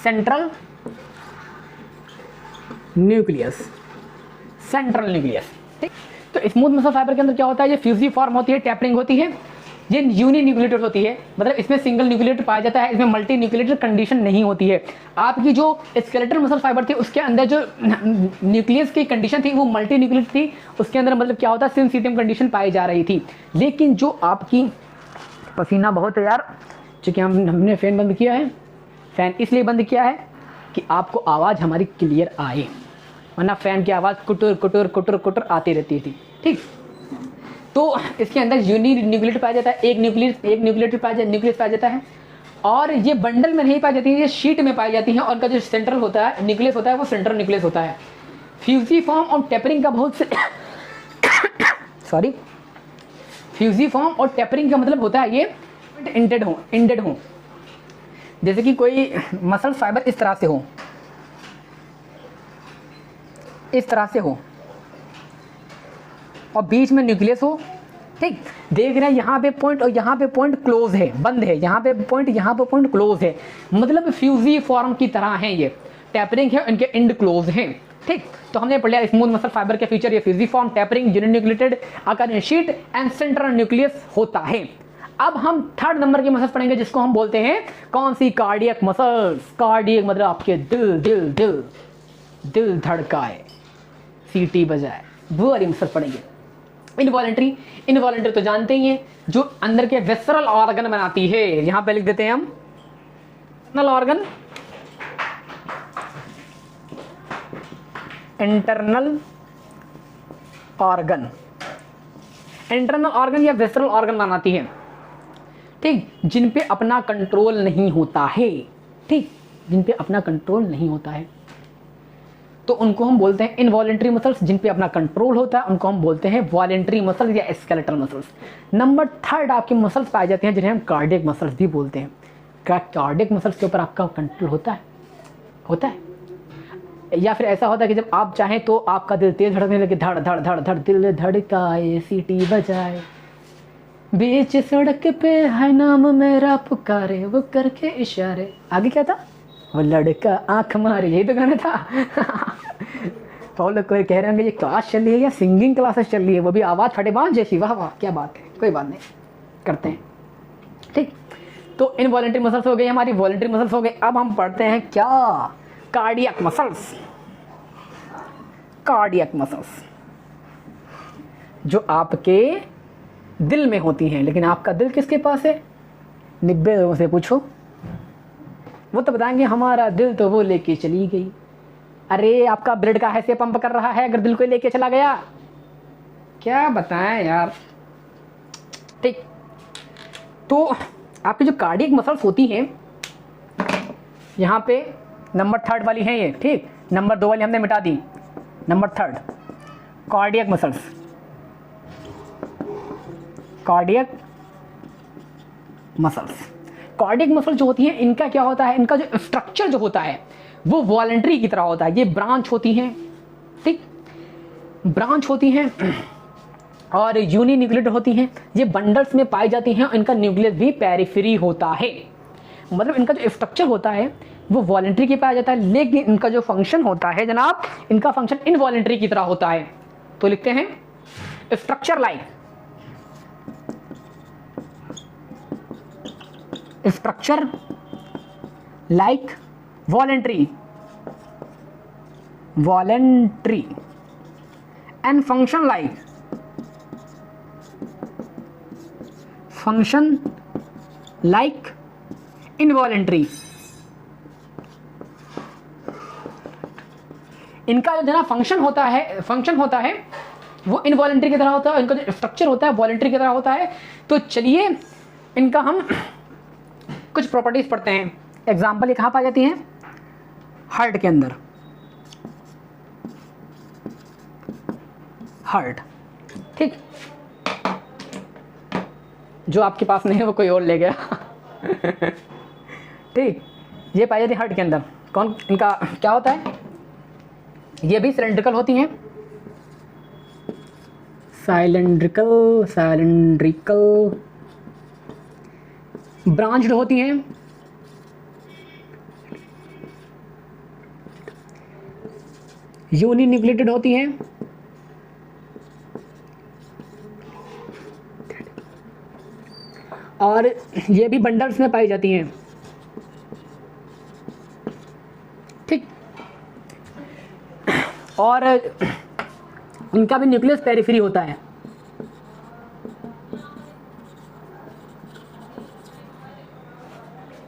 [SPEAKER 1] सेंट्रल न्यूक्लियस, सेंट्रल न्यूक्लियस। ठीक, तो स्मूथ मसल फाइबर के अंदर क्या होता है, ये फ्यूजिफॉर्म होती है, टैपरिंग होती है, ये यूनिन्यूक्लिएटेड होती है, मतलब इसमें सिंगल न्यूक्लिएटेड पाया जाता है, इसमें मल्टी न्यूक्लिएटेड कंडीशन नहीं होती है। आपकी जो स्केलेटल मसल फाइबर थी उसके अंदर जो न्यूक्लियस की कंडीशन थी वो मल्टी न्यूक्लिएटेड थी, उसके अंदर मतलब क्या होता है सिनसीटियम कंडीशन पाई जा रही थी। लेकिन जो आपकी पसीना बहुत है यार, चूँकि हमने फ़ैन बंद किया है, फ़ैन इसलिए बंद किया है कि आपको आवाज़ हमारी क्लियर आए, वरना फ़ैन की आवाज़ कुटर कुटर कुटर कुटर आती रहती थी। ठीक, तो इसके अंदर यूनिन्यूक्लिएटेड पाया जाता है, एक न्यूक्लिएटेड न्यूक्लियस पाया जाता है, और ये बंडल में नहीं पाई जाती है, ये शीट में पाई जाती है, और उनका जो सेंट्रल होता है न्यूक्लियस होता है वो सेंट्रल न्यूक्लियस होता है। फ्यूजिफॉर्म और टेपरिंग का बहुत से सॉरी, फ्यूजिफॉर्म और टेपरिंग का मतलब होता है ये इंडेड हो, जैसे कि कोई मसल फाइबर इस तरह से हो, इस तरह से हो, और बीच में न्यूक्लियस हो। ठीक, देख रहे हैं यहाँ पे पॉइंट और यहाँ पे पॉइंट क्लोज है, बंद है, यहाँ पे पॉइंट क्लोज है, मतलब फ्यूजिफॉर्म की तरह है। ये टैपरिंग है, इनके एंड क्लोज हैं। ठीक, तो हमने पढ़ लिया स्मूथ मसल फाइबर के फीचर, ये फ्यूजिफॉर्म, टैपरिंग, यूनिन्यूक्लिएटेड, आकार शीट एंड सेंट्रल न्यूक्लियस होता है। अब हम थर्ड नंबर की मसल्स पढ़ेंगे जिसको हम बोलते हैं कौन सी, कार्डियक मसल्स। कार्डियक मतलब आपके दिल दिल दिल दिल धड़काए, सीटी बजाए, वो वाली मसल पढ़ेंगे। इनवॉलेंट्री, इनवॉलेंट्री तो जानते ही हैं, जो अंदर के विसरल ऑर्गन बनाती है। यहां पे लिख देते हैं हम internal organ, internal organ, internal organ या विसरल ऑर्गन बनाती है, ठीक, जिन पे अपना कंट्रोल नहीं होता है, ठीक, जिन पे अपना कंट्रोल नहीं होता है, तो उनको हम बोलते हैं इनवॉलेंट्री मसल्स। जिन पे अपना कंट्रोल होता है उनको हम बोलते हैं वॉलेंट्री मसल्स या स्केलेटल मसल्स। नंबर थर्ड आपकी मसल्स पाई जाती हैं जिन्हें हम कार्डियक मसल्स भी बोलते हैं। क्या कार्डियक मसल्स के ऊपर आपका कंट्रोल होता है? होता है। या फिर ऐसा होता है कि जब आप चाहें तो आपका दिल तेज धड़कने लगे, धड़ धड़ धड़ धड़, दिल धड़काए, सीटी बजाए, बीच सड़क पे है नाम मेरा पुकारे, वो करके इशारे। आगे क्या था? वो लड़का आंख मारे, यही तो गाना था। तो लोग कोई कह रहे होंगे ये क्लास चल रही है या सिंगिंग क्लासेस चल रही है, वो भी आवाज़ फटेबाज जैसी। वाह वाह, क्या बात है, कोई बात नहीं, करते हैं, ठीक। तो इनवॉलेंट्री मसल्स हो गई हमारी, वॉलेंट्री मसल्स हो गई। अब हम पढ़ते हैं क्या, कार्डियक मसल्स। कार्डियक मसल्स जो आपके दिल में होती हैं, लेकिन आपका दिल किसके पास है? 90 लोगों से पूछो, वो तो बताएंगे हमारा दिल तो वो लेके चली गई। अरे आपका ब्लड का हैसे पंप कर रहा है अगर दिल को लेके चला गया, क्या बताएं यार, ठीक। तो आपकी जो कार्डियक मसल्स होती हैं यहाँ पे नंबर थर्ड वाली हैं ये, ठीक। नंबर 2 वाली हमने मिटा दी, number third cardiac muscles. Cardiac muscles, cardiac muscle जो होती हैं इनका क्या होता है, इनका जो स्ट्रक्चर जो होता है वो वॉलेंट्री की तरह होता है। ये ब्रांच होती हैं, ठीक, ब्रांच होती हैं और यूनिन्यूक्लिएटेड होती हैं। ये बंडल्स में पाई जाती हैं, इनका न्यूक्लियस भी पेरिफेरी होता है। मतलब इनका जो स्ट्रक्चर होता है वो वॉलेंट्री की पाया जाता है, लेकिन इनका जो फंक्शन होता है जनाब, इनका फंक्शन इनवॉलेंट्री की तरह होता है। तो लिखते हैं structure like, structure like voluntary, voluntary and function like, function like involuntary. इनका जो ना फंक्शन होता है वो इनवॉलेंट्री की तरह होता है, इनका जो स्ट्रक्चर होता है वॉलेंट्री की तरह होता है। तो चलिए इनका हम कुछ प्रॉपर्टीज पढ़ते हैं। एग्जांपल ये कहाँ पाई जाती हैं? हार्ट के अंदर, हार्ट, ठीक। जो आपके पास नहीं है वो कोई और ले गया। ठीक, ये पाई जाती है हार्ट के अंदर। कौन, इनका क्या होता है? ये भी सिलेंड्रिकल होती हैं, साइलेंड्रिकल, साइलेंड्रिकल, ब्रांच्ड होती हैं, यूनिन्यूक्लिएटेड होती हैं, और ये भी बंडल्स में पाई जाती हैं, ठीक। और इनका भी न्यूक्लियस पेरिफेरी होता है।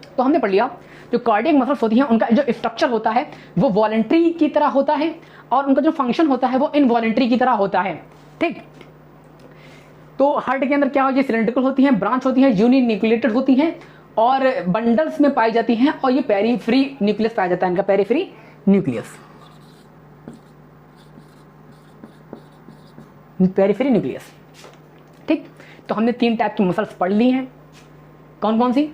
[SPEAKER 1] तो हमने पढ़ लिया जो कार्डियक मसल्स होती हैं उनका जो स्ट्रक्चर होता है वो वॉलेंट्री की तरह होता है और उनका जो फंक्शन होता है वो इनवॉलेंट्री की तरह होता है, ठीक। तो हार्ट के अंदर क्या होती है? सिलेंड्रिकल होती हैं, ब्रांच होती हैं, यूनिन्यूक्लिएटेड होती हैं और बंडल्स में पाई जाती हैं, और ये पेरिफेरी न्यूक्लियस पाया जाता है, इनका पेरिफेरी न्यूक्लियस, पेरिफेरी न्यूक्लियस, ठीक। तो हमने 3 टाइप की मसल्स पढ़ ली हैं। कौन कौन सी?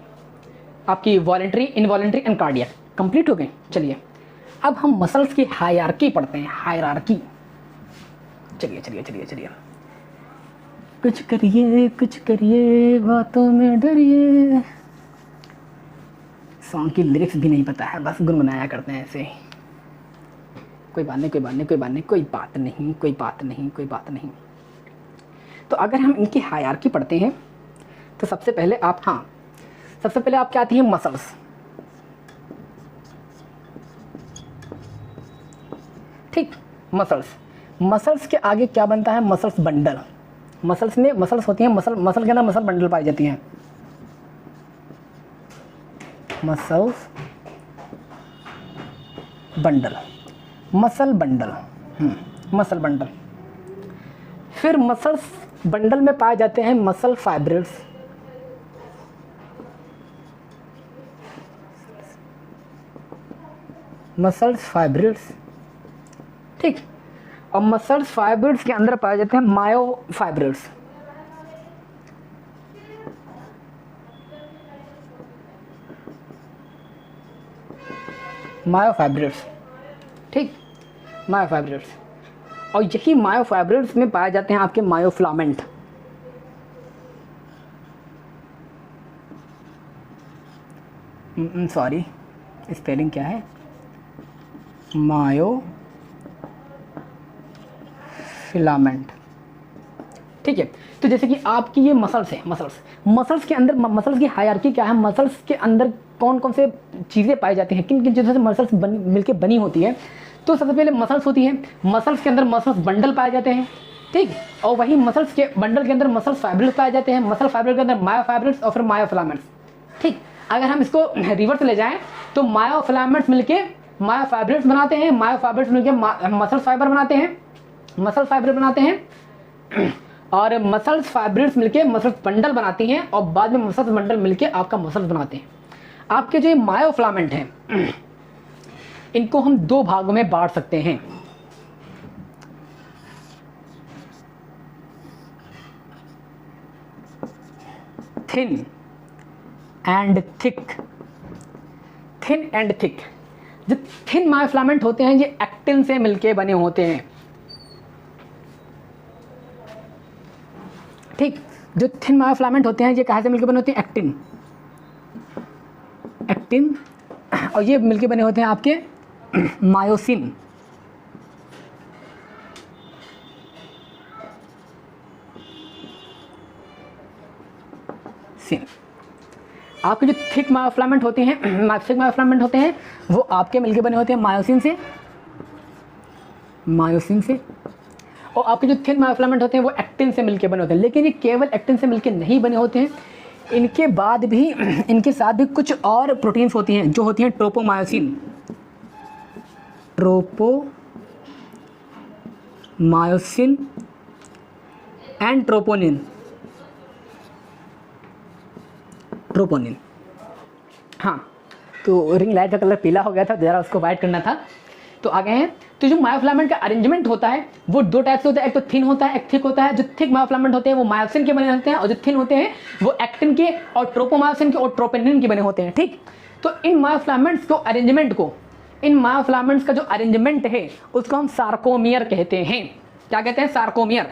[SPEAKER 1] आपकी voluntary, involuntary and cardiac complete हो गए। चलिए अब हम मसल्स की हायरार्की पढ़ते हैं, हायरार्की। चलिए चलिए चलिए चलिए, कुछ करिए बातों में डरिए। सॉन्ग की लिरिक्स भी नहीं पता है, बस गुनगुनाया करते हैं ऐसे। कोई बात नहीं, कोई बात नहीं, कोई बात नहीं, कोई बात नहीं, कोई बात नहीं, कोई बात नहीं। तो अगर हम इनकी हायरार्की पढ़ते हैं तो सबसे पहले आप, हाँ, सबसे पहले आप क्या आती है मसल्स, ठीक, मसल्स के आगे क्या बनता है मसल्स बंडल। मसल्स में मसल्स होती हैं, मसल के अंदर मसल बंडल पाई जाती हैं, muscles bundle, muscle bundle, muscle bundle. फिर मसल्स बंडल में पाए जाते हैं मसल फाइब्रिल्स, मसल्स फाइब्रिल्स, ठीक। और मसल्स फाइब्रिल्स के अंदर पाए जाते हैं मायोफाइब्रिल्स, मायोफाइब्रिल्स, ठीक, मायोफाइब्रिल्स। और यही मायोफाइब्रिल्स में पाए जाते हैं आपके मायोफिलामेंट, सॉरी स्पेलिंग क्या है, मायोफिलामेंट, ठीक है। तो जैसे कि आपकी ये मसल्स है, मसल्स के अंदर मसल्स की हायरार्की क्या है, मसल्स के अंदर कौन कौन से चीज़ें पाई जाती हैं, किन किन चीज़ों से मसल्स मिलके बनी होती है। तो सबसे पहले मसल्स होती है, मसल्स के अंदर मसल्स बंडल पाए जाते हैं, ठीक। और वही मसल्स के बंडल के अंदर मसल्स फाइब्रिल्स पाए जाते हैं, मसल फाइब्रिल के अंदर मायोफाइब्रिल्स और फिर मायोफिलामेंट्स, ठीक। अगर हम इसको रिवर्स ले जाएं तो मायोफिलामेंट्स मिलके मायोफाइब्रिल्स बनाते हैं, मायोफाइब्रिल्स मिलके मसल फाइबर बनाते हैं, मसल फाइबर बनाते हैं, और मसल्स फाइब्रिल्स मिलके मसल्स बंडल बनाती हैं, और बाद में मसल्स बंडल मिलके आपका मसल्स बनाते हैं। आपके जो मायोफिलामेंट हैं इनको हम दो भागों में बांट सकते हैं, thin and thick, thin and thick. जो थिन मायोफिलामेंट होते हैं ये एक्टिन से मिलके बने होते हैं, ठीक। जो थिन मायोफिलामेंट होते हैं ये कहाँ से मिलके बने होते हैं, एक्टिन, एक्टिन, और ये मिलके बने होते हैं आपके मायोसिन, सिन। आपके जो थिक मायोफिलामेंट होते हैं, थिक मायोफिलामेंट होते हैं वो आपके मिलके बने होते हैं मायोसिन से, मायोसिन से। और आपके जो थिन मायोफिलामेंट होते हैं वो एक्टिन से मिलके बने होते हैं। लेकिन ये केवल एक्टिन से मिलके नहीं बने होते हैं, इनके बाद भी, इनके साथ भी कुछ और प्रोटीन्स होती हैं जो होती हैं tropomyosin, tropomyosin and troponin, troponin. हाँ, तो रिंग लाइट का कलर पीला हो गया था, ज़रा उसको वाइट करना था। तो आगे हैं, तो जो मायोफिलामेंट का अरेंजमेंट होता है वो दो टाइप से होता है, एक तो थिन होता है, एक थिक होता है। जो थिक मायोफिलामेंट होते हैं वो मायोसिन के बने होते हैं, और जो थिन होते हैं वो एक्टिन के और ट्रोपोमायोसिन के और ट्रोपोनिन के बने होते हैं, ठीक। तो इन मायोफिलामेंट्स को अरेंजमेंट को, इन मायोफिलामेंट्स का जो अरेंजमेंट है उसको हम सार्कोमियर कहते हैं। क्या कहते हैं, सार्कोमियर,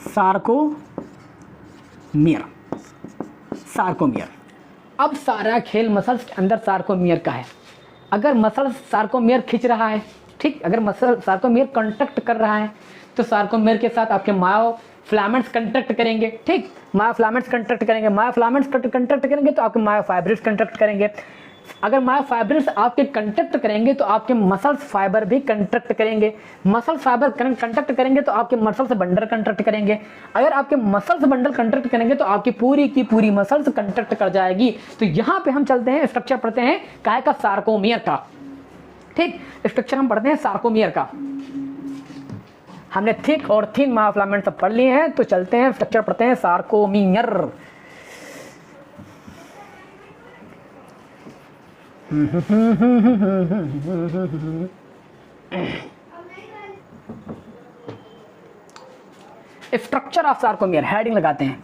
[SPEAKER 1] सार्कोमियर, सार्कोमियर। अब सारा खेल मसल्स के अंदर सार्कोमियर का है। अगर मसल सार्कोमियर खींच रहा है, ठीक, अगर मसल सार्कोमियर कंट्रैक्ट कर रहा है तो सार्कोमियर के साथ आपके मायोफिलामेंट्स कंट्रैक्ट करेंगे, ठीक, मायोफिलामेंट्स कंट्रैक्ट करेंगे, मायोफिलामेंट्स कंट्रैक्ट करेंगे तो आपके मायोफाइब्रिल्स कंट्रैक्ट करेंगे। अगर मायोफाइब्रिल्स आपके कंट्रैक्ट करेंगे तो आपके मसल्स फाइबर भी कंट्रैक्ट करेंगे, मसल फाइबर कंट्रैक्ट करेंगे तो आपके मसल्स बंडल कंट्रैक्ट करेंगे। अगर आपके मसल्स बंडल कंट्रैक्ट करेंगे तो आपकी पूरी की पूरी मसल्स कंट्रैक्ट कर जाएगी। तो यहाँ पे हम चलते हैं, स्ट्रक्चर पढ़ते हैं काय का, सार्कोमियर का, ठीक। स्ट्रक्चर हम पढ़ते हैं सार्कोमियर का। हमने थिक और थिन मायोफिलामेंट सब पढ़ लिए हैं, तो चलते हैं स्ट्रक्चर पढ़ते हैं sarcomere. Structure of sarcomere, heading लगाते हैं,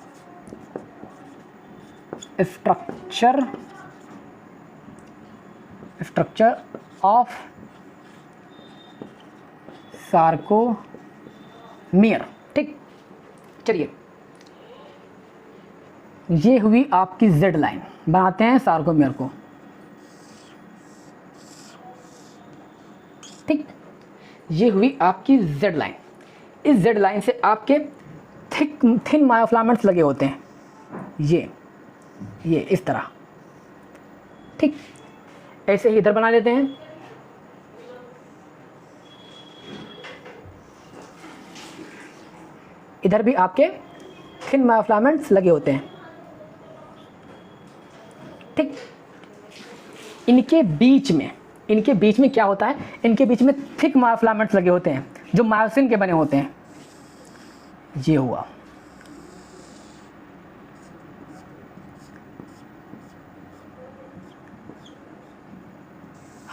[SPEAKER 1] स्ट्रक्चर ऑफ सार्कोमियर, ठीक। चलिए, ये हुई आपकी जेड लाइन, बनाते हैं सार्कोमियर को, ठीक। ये हुई आपकी जेड लाइन। इस जेड लाइन से आपके थिन मायोफ्लामेंट्स लगे होते हैं, ये इस तरह, ठीक। ऐसे ही इधर बना लेते हैं, इधर भी आपके थिन मायोफ्लामेंट्स लगे होते हैं, ठीक। इनके बीच में क्या होता है, इनके बीच में थिक मायोफ्लामेंट्स लगे होते हैं जो मायोसिन के बने होते हैं। ये हुआ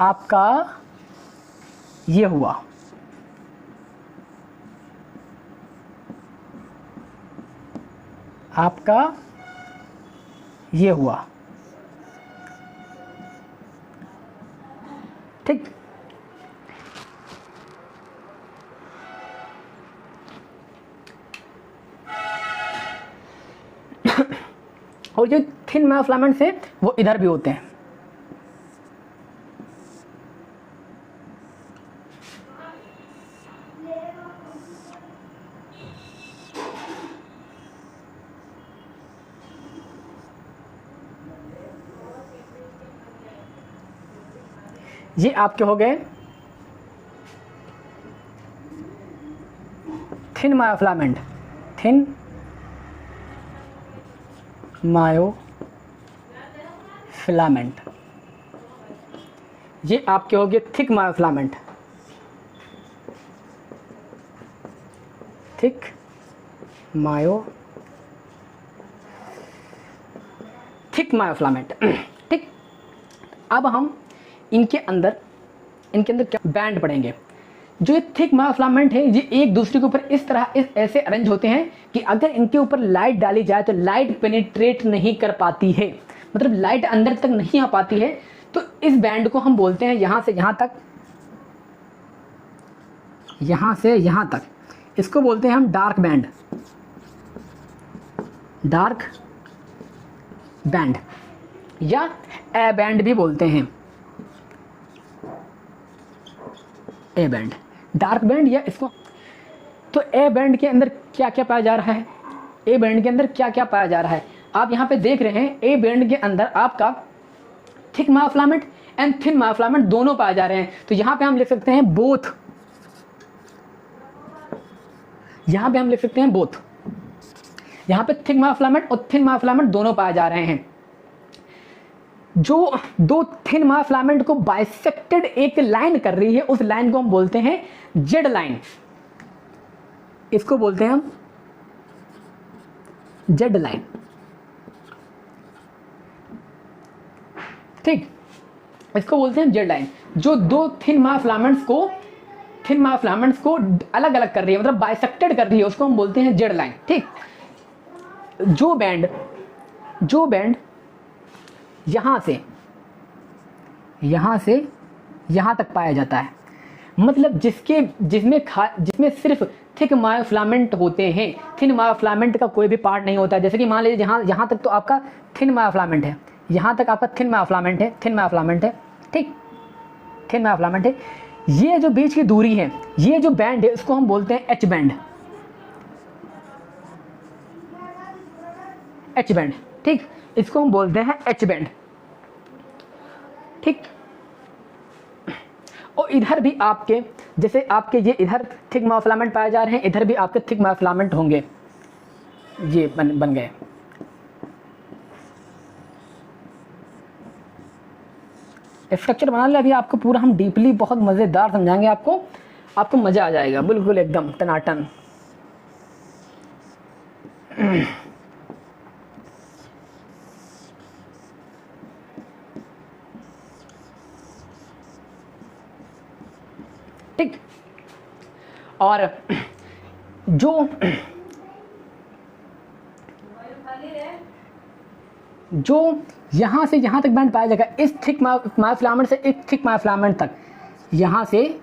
[SPEAKER 1] आपका, ये हुआ आपका, ये हुआ, ठीक। और जो थिन मायोफ्लामेंट्स हैं वो इधर भी होते हैं, ये आपके हो गए थिन मायोफ्लामेंट, थिन मायोफिलामेंट। ये आपके हो गए थिक मायोफ्लामेंट, थिक मायोफ्लामेंट, ठीक। अब हम इनके अंदर क्या बैंड पढ़ेंगे। जो ये थिक मायोफ्लामेंट है ये एक दूसरे के ऊपर इस तरह ऐसे अरेंज होते हैं कि अगर इनके ऊपर लाइट डाली जाए तो लाइट पेनिट्रेट नहीं कर पाती है, मतलब लाइट अंदर तक नहीं आ पाती है। तो इस बैंड को हम बोलते हैं यहां से यहां तक, यहां से यहां तक, इसको बोलते हैं हम डार्क बैंड, डार्क बैंड या ए बैंड भी बोलते हैं, ए बैंड, डार्क बैंड या इसको। तो ए बैंड के अंदर क्या क्या पाया जा रहा है, ए बैंड के अंदर क्या क्या पाया जा रहा है आप यहां पे देख रहे हैं। ए बैंड के अंदर आपका thick myofilament and thin myofilament दोनों पाए जा रहे हैं। तो यहां पे हम लिख सकते हैं बोथ, यहां पे हम लिख सकते हैं बोथ, यहां पे थिक मायोफ्लामेंट और थिन मायोफ्लामेंट दोनों पाए जा रहे हैं। जो दो थिन मायोफ्लामेंट को बाइसेक्टेड एक लाइन कर रही है उस लाइन को हम बोलते हैं जेड लाइन, इसको बोलते हैं हम जेड लाइन, ठीक। इसको बोलते हैं जेड लाइन। जो दो थिन मायोफ्लामेंट्स को अलग अलग कर रही है, मतलब बाइसेक्टेड कर रही है, उसको हम बोलते हैं जेड लाइन, ठीक। जो बैंड यहां से यहां तक पाया जाता है, मतलब जिसमें सिर्फ थिक मायोफ्लामेंट होते हैं, थिन मायोफ्लामेंट का कोई भी पार्ट नहीं होता है। जैसे कि मान लीजिए यहां तक तो आपका थिन मायोफ्लामेंट है, यहां तक आपका थिन मायोफ्लामेंट है, ठीक, थिन मायोफ्लामेंट है। ये जो बीच की दूरी है, ये जो बैंड है, इसको हम बोलते हैं एच बैंड, ठीक, इसको हम बोलते हैं एच बैंड, ठीक। और इधर भी आपके, जैसे आपके ये इधर थिक मायोफ्लामेंट पाए जा रहे हैं, इधर भी आपके थिक मायोफ्लामेंट होंगे, ये बन गए। स्ट्रक्चर बना लिया। अभी आपको पूरा हम डीपली बहुत मज़ेदार समझाएंगे, आपको मज़ा आ जाएगा, बिल्कुल एकदम टनाटन। ठीक। और जो यहां से यहां तक बैंड पाया जाएगा, इस थिक मायोफ्लामेंट से इस थिक मायोफ्लामेंट तक, यहां से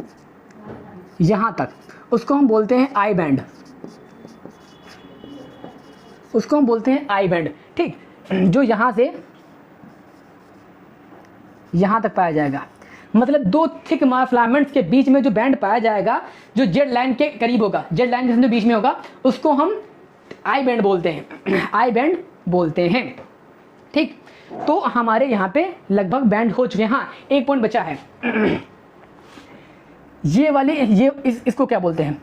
[SPEAKER 1] यहां तक, उसको हम बोलते हैं आई बैंड, उसको हम बोलते हैं आई बैंड, ठीक। जो यहां से यहां तक पाया जाएगा, मतलब दो थिक मायोफ्लामेंट्स के बीच में जो बैंड पाया जाएगा, जो जेड लाइन के करीब होगा, जेड लाइन के बीच में होगा, उसको हम आई बैंड बोलते हैं, आई बैंड बोलते हैं। ठीक, तो हमारे यहाँ पे लगभग बैंड हो चुके हैं। हाँ, एक पॉइंट बचा है, ये वाले इसको क्या बोलते हैं,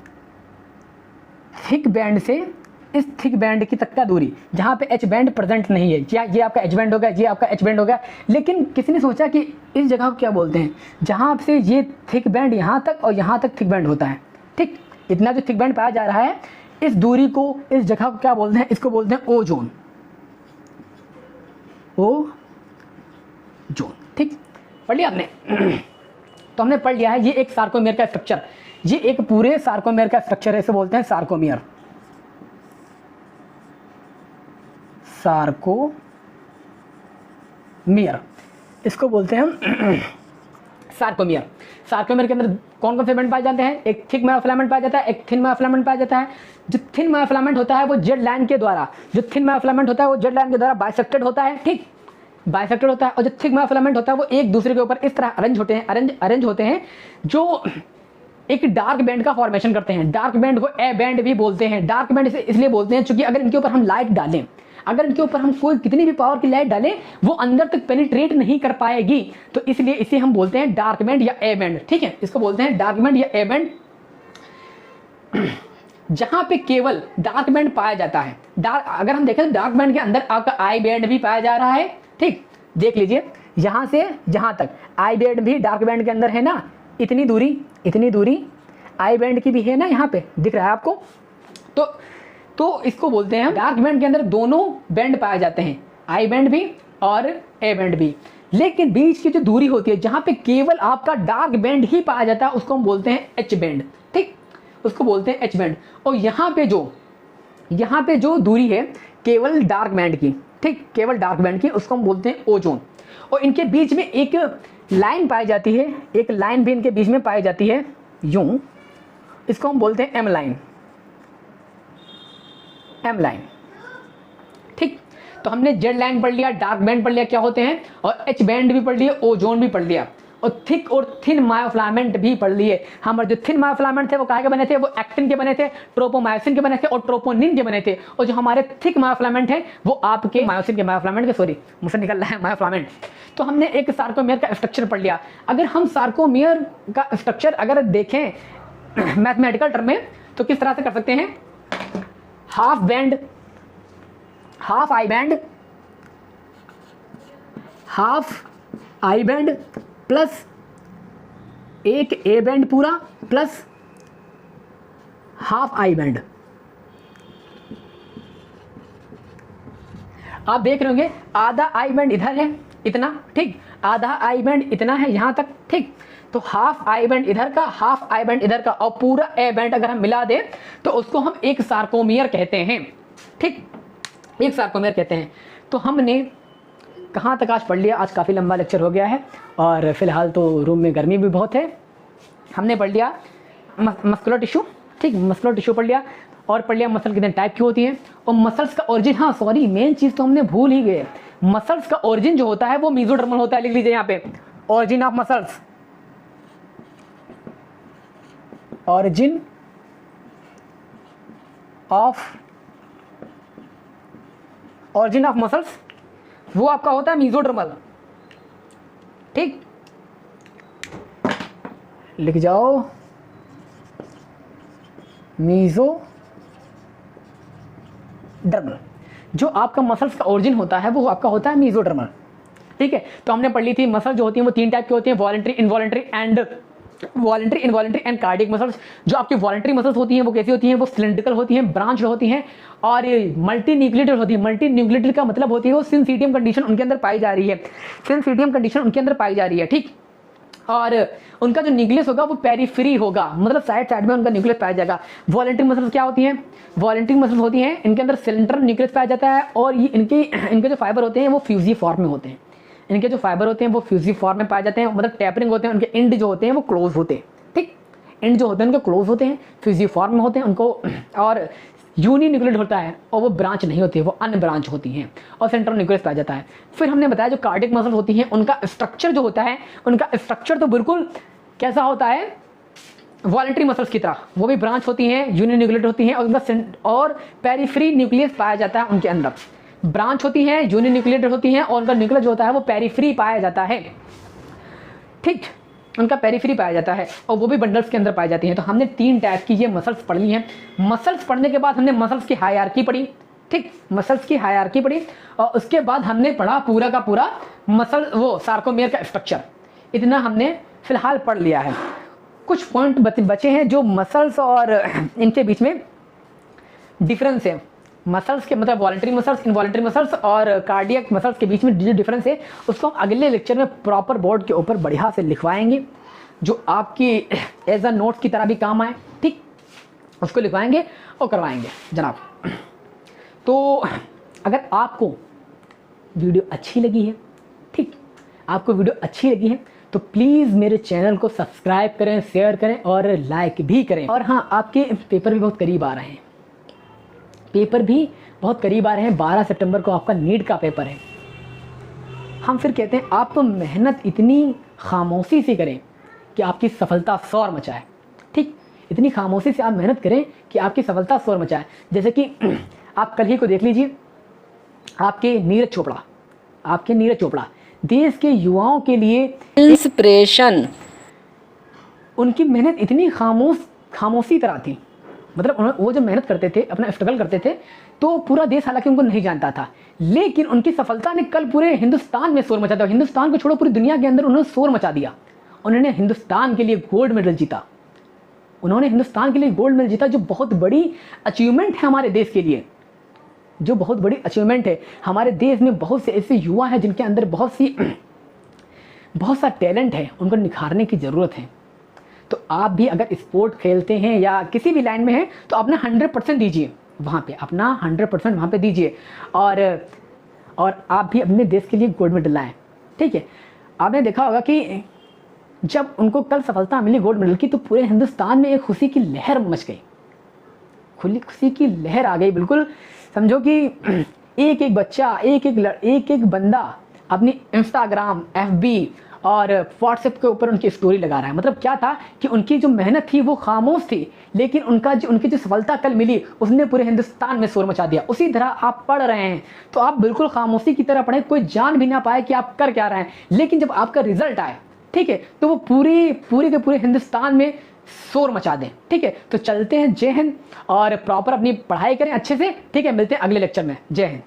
[SPEAKER 1] थिक बैंड से इस थिक बैंड की तक का दूरी, जहाँ पे एच बैंड प्रेजेंट नहीं है, या ये आपका एच बैंड होगा, ये आपका एच बैंड होगा। लेकिन किसी ने सोचा कि इस जगह को क्या बोलते हैं, जहाँ से ये थिक बैंड यहाँ तक और यहाँ तक थिक बैंड होता है। ठीक, इतना जो थिक बैंड पाया जा रहा है, इस दूरी को, इस जगह को क्या बोलते हैं, इसको बोलते हैं ओजोन, ओजोन। ठीक, पढ़ लिया आपने? तो हमने पढ़ लिया है ये एक सार्कोमियर का स्ट्रक्चर, ये एक पूरे सार्कोमियर का स्ट्रक्चर है, इसे बोलते हैं सार्कोमियर, सार्कोमियर, इसको बोलते हैं हम सार्कोमियर। सार्कोमियर के अंदर कौन कौन से बैंड पाए जाते हैं, एक थिक मायोफिलामेंट पाया जाता है, एक थिन मायोफिलामेंट पाया जाता है। जो थिन मायोफिलामेंट होता है वो जेड लाइन के द्वारा, जो थिन मायोफिलामेंट होता है वो जेड लाइन के द्वारा बाइसेक्टेड होता है। ठीक, बाइसेक्टेड होता है। और जो थिक मायोफिलामेंट होता है वो एक दूसरे के ऊपर इस तरह अरेंज होते हैं, अरेंज होते हैं, जो एक डार्क बैंड का फॉर्मेशन करते हैं। डार्क बैंड को ए बैंड भी बोलते हैं। डार्क बैंड इसलिए बोलते हैं क्योंकि अगर इनके ऊपर हम लाइट डालें, अगर इनके ऊपर हम कोई कितनी भी पावर की लाइट डालें, वो अंदर तक पेनिट्रेट नहीं कर पाएगी, तो इसलिए इसे हम बोलते हैं डार्क बैंड या ए बैंड। ठीक है, इसको बोलते हैं डार्क बैंड या ए बैंड। जहां पे केवल डार्क बैंड पाया जाता है, अगर हम देखें तो डार्क बैंड के अंदर आपका आई बैंड भी पाया जा रहा है। ठीक, देख लीजिए, यहां से जहां तक आई बैंड भी डार्क बैंड के अंदर है ना, इतनी दूरी आई बैंड की भी है ना, यहां पे दिख रहा है आपको। तो इसको बोलते हैं डार्क बैंड के अंदर दोनों बैंड पाए जाते हैं, आई बैंड भी और ए बैंड भी। लेकिन बीच की जो दूरी होती है, जहां पे केवल आपका डार्क बैंड ही पाया जाता है, उसको हम बोलते हैं एच बैंड। ठीक, उसको बोलते हैं एच बैंड। और यहाँ पे जो दूरी है केवल डार्क बैंड की, ठीक, केवल डार्क बैंड की, उसको हम बोलते हैं ओजोन। और इनके बीच में एक लाइन पाई जाती है, एक लाइन भी इनके बीच में पाई जाती है यूं, इसको हम बोलते हैं एम लाइन, एम लाइन। ठीक, तो हमने जेड लाइन पढ़ लिया, डार्क बैंड पढ़ लिया क्या होते हैं, और एच बैंड भी पढ़ लिया, ओजोन भी पढ़ लिया, और थिक और थिन मायोफिलामेंट भी पढ़ लिए। हमारे जो थिन मायोफिलामेंट थे वो काहे के बने थे, वो एक्टिन के बने थे, ट्रोपोमायोसिन के बने थे और ट्रोपोनिन के बने थे। और जो हमारे थिक मायोफिलामेंट है वो आपके मायोसिन के मायोफिलामेंट के, सॉरी मुझसे निकल रहा है मायोफिलामेंट। तो हमने एक सार्कोमियर का स्ट्रक्चर पढ़ लिया। अगर हम सार्कोमियर का स्ट्रक्चर अगर देखें मैथमेटिकल टर्म में, तो किस तरह से कर सकते हैं, half band, half I band, half I band plus एक ए बैंड पूरा प्लस हाफ आई बैंड। आप देख रहे होंगे आधा आई बैंड इधर है इतना, ठीक, आधा आई बैंड इतना है यहां तक। ठीक, तो हाफ आई बैंड इधर का, हाफ आई बैंड इधर का, और पूरा ए बैंड अगर हम मिला दें तो उसको हम एक सार्कोमियर कहते हैं। ठीक, एक सार्कोमियर कहते हैं। तो हमने कहाँ तक आज पढ़ लिया, आज काफ़ी लंबा लेक्चर हो गया है और फिलहाल तो रूम में गर्मी भी बहुत है। हमने पढ़ लिया मस्कुलर टिश्यू, ठीक, मस्कुलर टिश्यू पढ़ लिया, और पढ़ लिया मसल कितने टाइप की होती हैं, और मसल्स का ओरिजिन, हाँ सॉरी मेन चीज़ तो हमने भूल ही गए, मसल्स का ओरिजिन जो होता है वो मेसोडर्मल होता है। लिख लीजिए यहाँ पे, origin of muscles, origin of muscles वो आपका होता है मेसोडर्मल। ठीक, लिख जाओ मेसोडर्मल। जो आपका मसल्स का ओरिजिन होता है वो आपका होता है मेसोडर्मल। ठीक है, तो हमने पढ़ ली थी मसल जो होती है वो तीन टाइप की होती है, voluntary, involuntary and cardiac muscles. जो आपकी वॉलंटरी मसल्स होती हैं वो कैसी होती हैं, वो सिलिंड्रिकल होती हैं, ब्रांच होती हैं, और मल्टी न्यूक्लिएटेड होती है। मल्टी न्यूक्लिएटेड का मतलब होती है वो सिंसीटियम कंडीशन उनके अंदर पाई जा रही है, सिंसीटियम कंडीशन उनके अंदर पाई जा रही है। ठीक, और उनका जो न्यूक्लियस होगा वो पेरीफ्री होगा, मतलब साइड में उनका न्यूक्लियस पाया जाएगा। वॉलंटरी मसल्स क्या होती हैं, वॉलंटरी मसल्स होती हैं इनके अंदर सिलेंडर न्यूक्लियस पाया जाता है, और ये इनके जो फाइबर होते हैं वो फ्यूजी फॉर्म में होते हैं। इनके जो फाइबर होते हैं वो फ्यूजी फॉर्म में पाए जाते हैं, मतलब टैपरिंग होते हैं, उनके एंड जो होते हैं वो क्लोज होते हैं। ठीक, एंड जो होते हैं उनके क्लोज होते हैं, फ्यूजी फॉर्म में होते हैं उनको, और यूनिन्यूक्लिएटेड होता है, और वो ब्रांच नहीं होती है, वो अनब्रांच होती हैं, और सेंट्रल न्यूक्लियस पाया जाता है। फिर हमने बताया जो कार्डियक मसल होती हैं उनका स्ट्रक्चर जो होता है, उनका स्ट्रक्चर तो बिल्कुल कैसा होता है, वॉलेंटरी मसल्स की तरह वो भी ब्रांच होती हैं, यूनिन्यूक्लिएटेड होती हैं, और उनका और पेरिफेरी न्यूक्लियस पाया जाता है उनके अंदर। ब्रांच होती हैं, यूनिन्यूक्लिएटेड होती हैं, और उनका न्यूक्लियस जो होता है वो पेरिफेरी पाया जाता है, ठीक, उनका पेरिफेरी पाया जाता है, और वो भी बंडल्स के अंदर पाई जाती हैं। तो हमने 3 टाइप की ये मसल्स पढ़ ली हैं। मसल्स पढ़ने के बाद हमने मसल्स की हायरार्की पढ़ी, ठीक, मसल्स की हायरार्की पढ़ी, और उसके बाद हमने पढ़ा पूरा का पूरा मसल वो सार्कोमेयर का स्ट्रक्चर। इतना हमने फिलहाल पढ़ लिया है। कुछ पॉइंट बचे हैं जो मसल्स और इनके बीच में डिफरेंस है। मसल्स के मतलब वॉलंटरी मसल्स, इनवॉलंटरी मसल्स और कार्डियक मसल्स के बीच में जो डिफरेंस है उसको हम अगले लेक्चर में प्रॉपर बोर्ड के ऊपर बढ़िया से लिखवाएंगे, जो आपकी एज अ नोट्स की तरह भी काम आए, ठीक, उसको लिखवाएंगे और करवाएंगे जनाब। तो अगर आपको वीडियो अच्छी लगी है, ठीक, आपको वीडियो अच्छी लगी है तो प्लीज़ मेरे चैनल को सब्सक्राइब करें, शेयर करें और लाइक भी करें। और हाँ, आपके पेपर भी बहुत करीब आ रहे हैं, पेपर भी बहुत करीब आ रहे हैं। 12 सितंबर को आपका नीट का पेपर है। हम फिर कहते हैं आप मेहनत इतनी खामोशी से करें कि आपकी सफलता शोर मचाए, ठीक, इतनी खामोशी से आप मेहनत करें कि आपकी सफलता शोर मचाए। जैसे कि आप कल ही को देख लीजिए, आपके नीरज चोपड़ा देश के युवाओं के लिए इंस्पिरेशन। उनकी मेहनत इतनी खामोशी तरह थी, मतलब वो जब मेहनत करते थे, अपना स्ट्रगल करते थे, तो पूरा देश हालांकि उनको नहीं जानता था, लेकिन उनकी सफलता ने कल पूरे हिंदुस्तान में शोर मचा दिया। हिंदुस्तान को छोड़ो, पूरी दुनिया के अंदर उन्होंने शोर मचा दिया। उन्होंने हिंदुस्तान के लिए गोल्ड मेडल जीता, जो बहुत बड़ी अचीवमेंट है हमारे देश के लिए, जो बहुत बड़ी अचीवमेंट है। हमारे देश में बहुत से ऐसे युवा हैं जिनके अंदर बहुत सा टैलेंट है, उनको निखारने की ज़रूरत है। तो आप भी अगर स्पोर्ट खेलते हैं या किसी भी लाइन में हैं तो अपना 100% दीजिए वहाँ पे, अपना 100% वहाँ पे दीजिए, और आप भी अपने देश के लिए गोल्ड मेडल लाएँ, ठीक है। आपने देखा होगा कि जब उनको कल सफलता मिली गोल्ड मेडल की, तो पूरे हिंदुस्तान में एक खुशी की लहर मच गई, खुशी की लहर आ गई। बिल्कुल समझो कि एक एक बच्चा, एक एक बंदा अपनी इंस्टाग्राम, FB और व्हाट्सएप के ऊपर उनकी स्टोरी लगा रहा है। मतलब क्या था कि उनकी जो मेहनत थी वो खामोश थी, लेकिन उनकी जो सफलता कल मिली उसने पूरे हिंदुस्तान में शोर मचा दिया। उसी तरह आप पढ़ रहे हैं तो आप बिल्कुल खामोशी की तरह पढ़ें, कोई जान भी ना पाए कि आप कर क्या रहे हैं, लेकिन जब आपका रिजल्ट आए, ठीक है, तो वो पूरे के पूरे हिंदुस्तान में शोर मचा दें, ठीक है। तो चलते हैं, जय हिंद, और प्रॉपर अपनी पढ़ाई करें अच्छे से, ठीक है। मिलते हैं अगले लेक्चर में, जय हिंद।